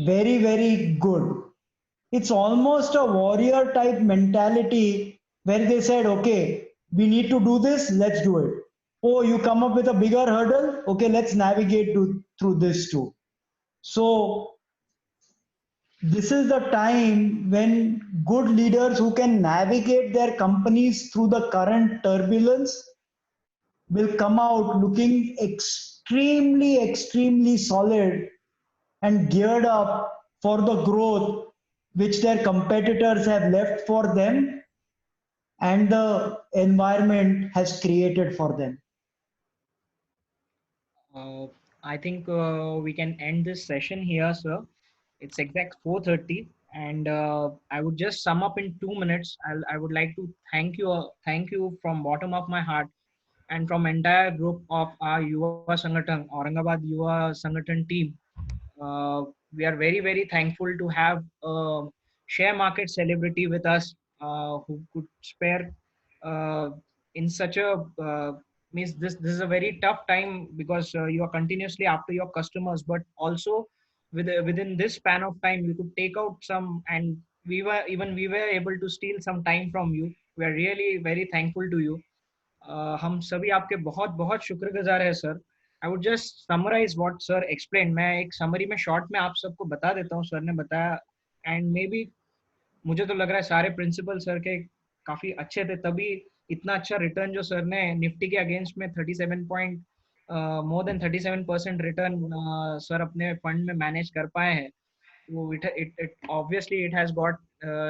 very, very good. It's almost a warrior type mentality where they said, okay, we need to do this, let's do it. Oh, you come up with a bigger hurdle, okay, let's navigate through this too. So, this is the time when good leaders who can navigate their companies through the current turbulence will come out looking extremely, extremely solid and geared up for the growth which their competitors have left for them and the environment has created for them. Uh, I think we can end this session here, sir. It's exact 4:30, and I would just sum up in 2 minutes. I would like to thank you from bottom of my heart, and from entire group of our Yuva Sangathan, Aurangabad Yuva Sangathan team. We are very very thankful to have a share market celebrity with us who could spare uh, in such a means this is a very tough time because you are continuously after your customers, but also within this span of time you could take out some, and we were able to steal some time from you. We are really very thankful to you. हम सभी आपके बहुत बहुत शुक्रगुजार है sir. I would just summarise what sir explain. मैं एक summary में शॉर्ट में आप सबको बता देता हूँ सर ने बताया. एंड मे बी मुझे तो लग रहा है सारे प्रिंसिपल सर के काफी अच्छे थे, तभी इतना अच्छा रिटर्न जो सर ने निफ्टी के अगेंस्ट में 37 point more than 37% return sir अपने फंड में मैनेज कर पाए हैं. वो it obviously it has got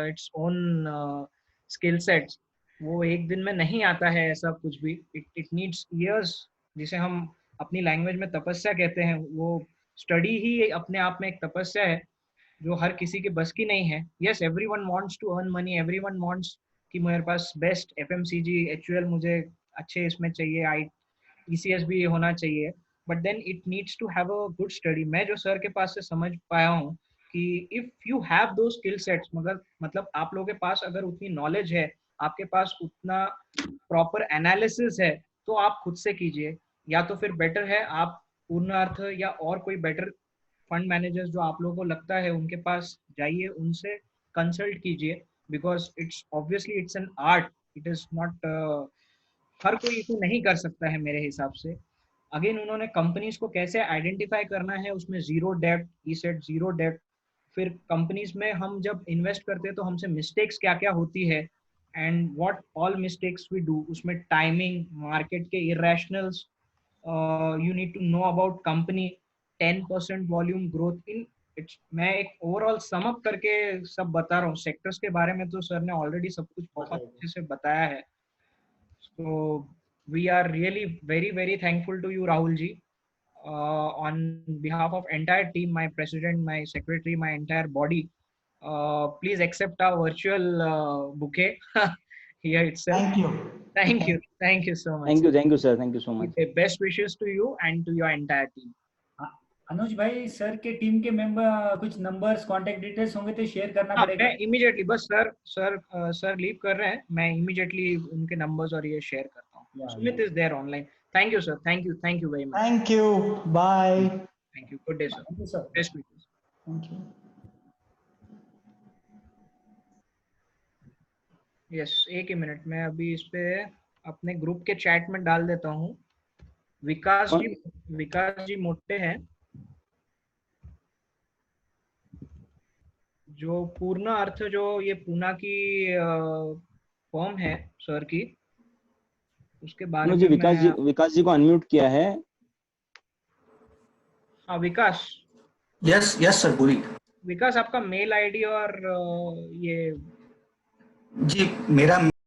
its own skill sets. वो एक दिन में नहीं आता है ऐसा कुछ भी. इट नीड्स इयर्स, जिसे हम अपनी लैंग्वेज में तपस्या कहते हैं. वो स्टडी ही अपने आप में एक तपस्या है जो हर किसी के बस की नहीं है. Yes, everyone wants to earn money, everyone wants कि मेरे पास बेस्ट एफएमसीजी एचयूएल मुझे अच्छे इसमें चाहिए, आई ईसीएस भी होना चाहिए. But then it needs to have a good study. मैं जो सर के पास से समझ पाया हूँ कि इफ यू हैव दो स्किल सेट्स, मगर मतलब आप लोगों के पास अगर उतनी नॉलेज है, आपके पास उतना प्रॉपर एनालिसिस है, तो आप खुद से कीजिए. या तो फिर बेटर है आप पूर्णार्थ या और कोई बेटर फंड मैनेजर्स जो आप लोगों को लगता है उनके पास जाइए, उनसे कंसल्ट कीजिए. Because it's obviously it's an art. It is not हर कोई इसे नहीं कर सकता है मेरे हिसाब से. अगेन उन्होंने कंपनीज को कैसे आइडेंटिफाई करना है, उसमें जीरो डेब्ट, ही सेड जीरो डेब्ट। फिर कंपनीज में हम जब इन्वेस्ट करते हैं तो हमसे मिस्टेक्स क्या क्या होती है and what all mistakes we do, उसमें टाइमिंग, मार्केट के irrationals, you need to know about company, 10% volume growth in its. मैं एक ओवरऑल सम अप करके सब बता रहा हूँ। सेक्टर्स के बारे में तो सर ने ऑलरेडी सब कुछ बहुत अच्छे से बताया है। So we are really very thankful to you, Rahul ji. On behalf of entire team, my president, my secretary, my entire body, please accept our virtual bouquet here itself. Thank you. Thank you so much. Thank you sir, thank you so much. Best wishes to you and to your entire team. अनुज भाई, sir के team के member कुछ numbers, contact details होंगे तो share करना पड़ेगा। मैं immediately, बस सर लीव कर रहे हैं, मैं इमीडिएटली उनके नंबर्स और ये शेयर करता हूँ। Sumit is there online. Thank you sir, thank you very much. Thank you. Bye. Thank you, good day sir. Thank you sir. Best wishes. Thank you. Yes, एक ही मिनट में अभी इस पे अपने ग्रुप के चैट में डाल देता हूँ। विकास जी मोटे हैं, जो पूर्ण अर्थ, जो ये पूना की फॉर्म है सर की, उसके बारे मुझे में विकास जी को अनम्यूट किया है। हाँ विकास। यस सर, पूरी। विकास आपका मेल आईडी और ये जी, मेरा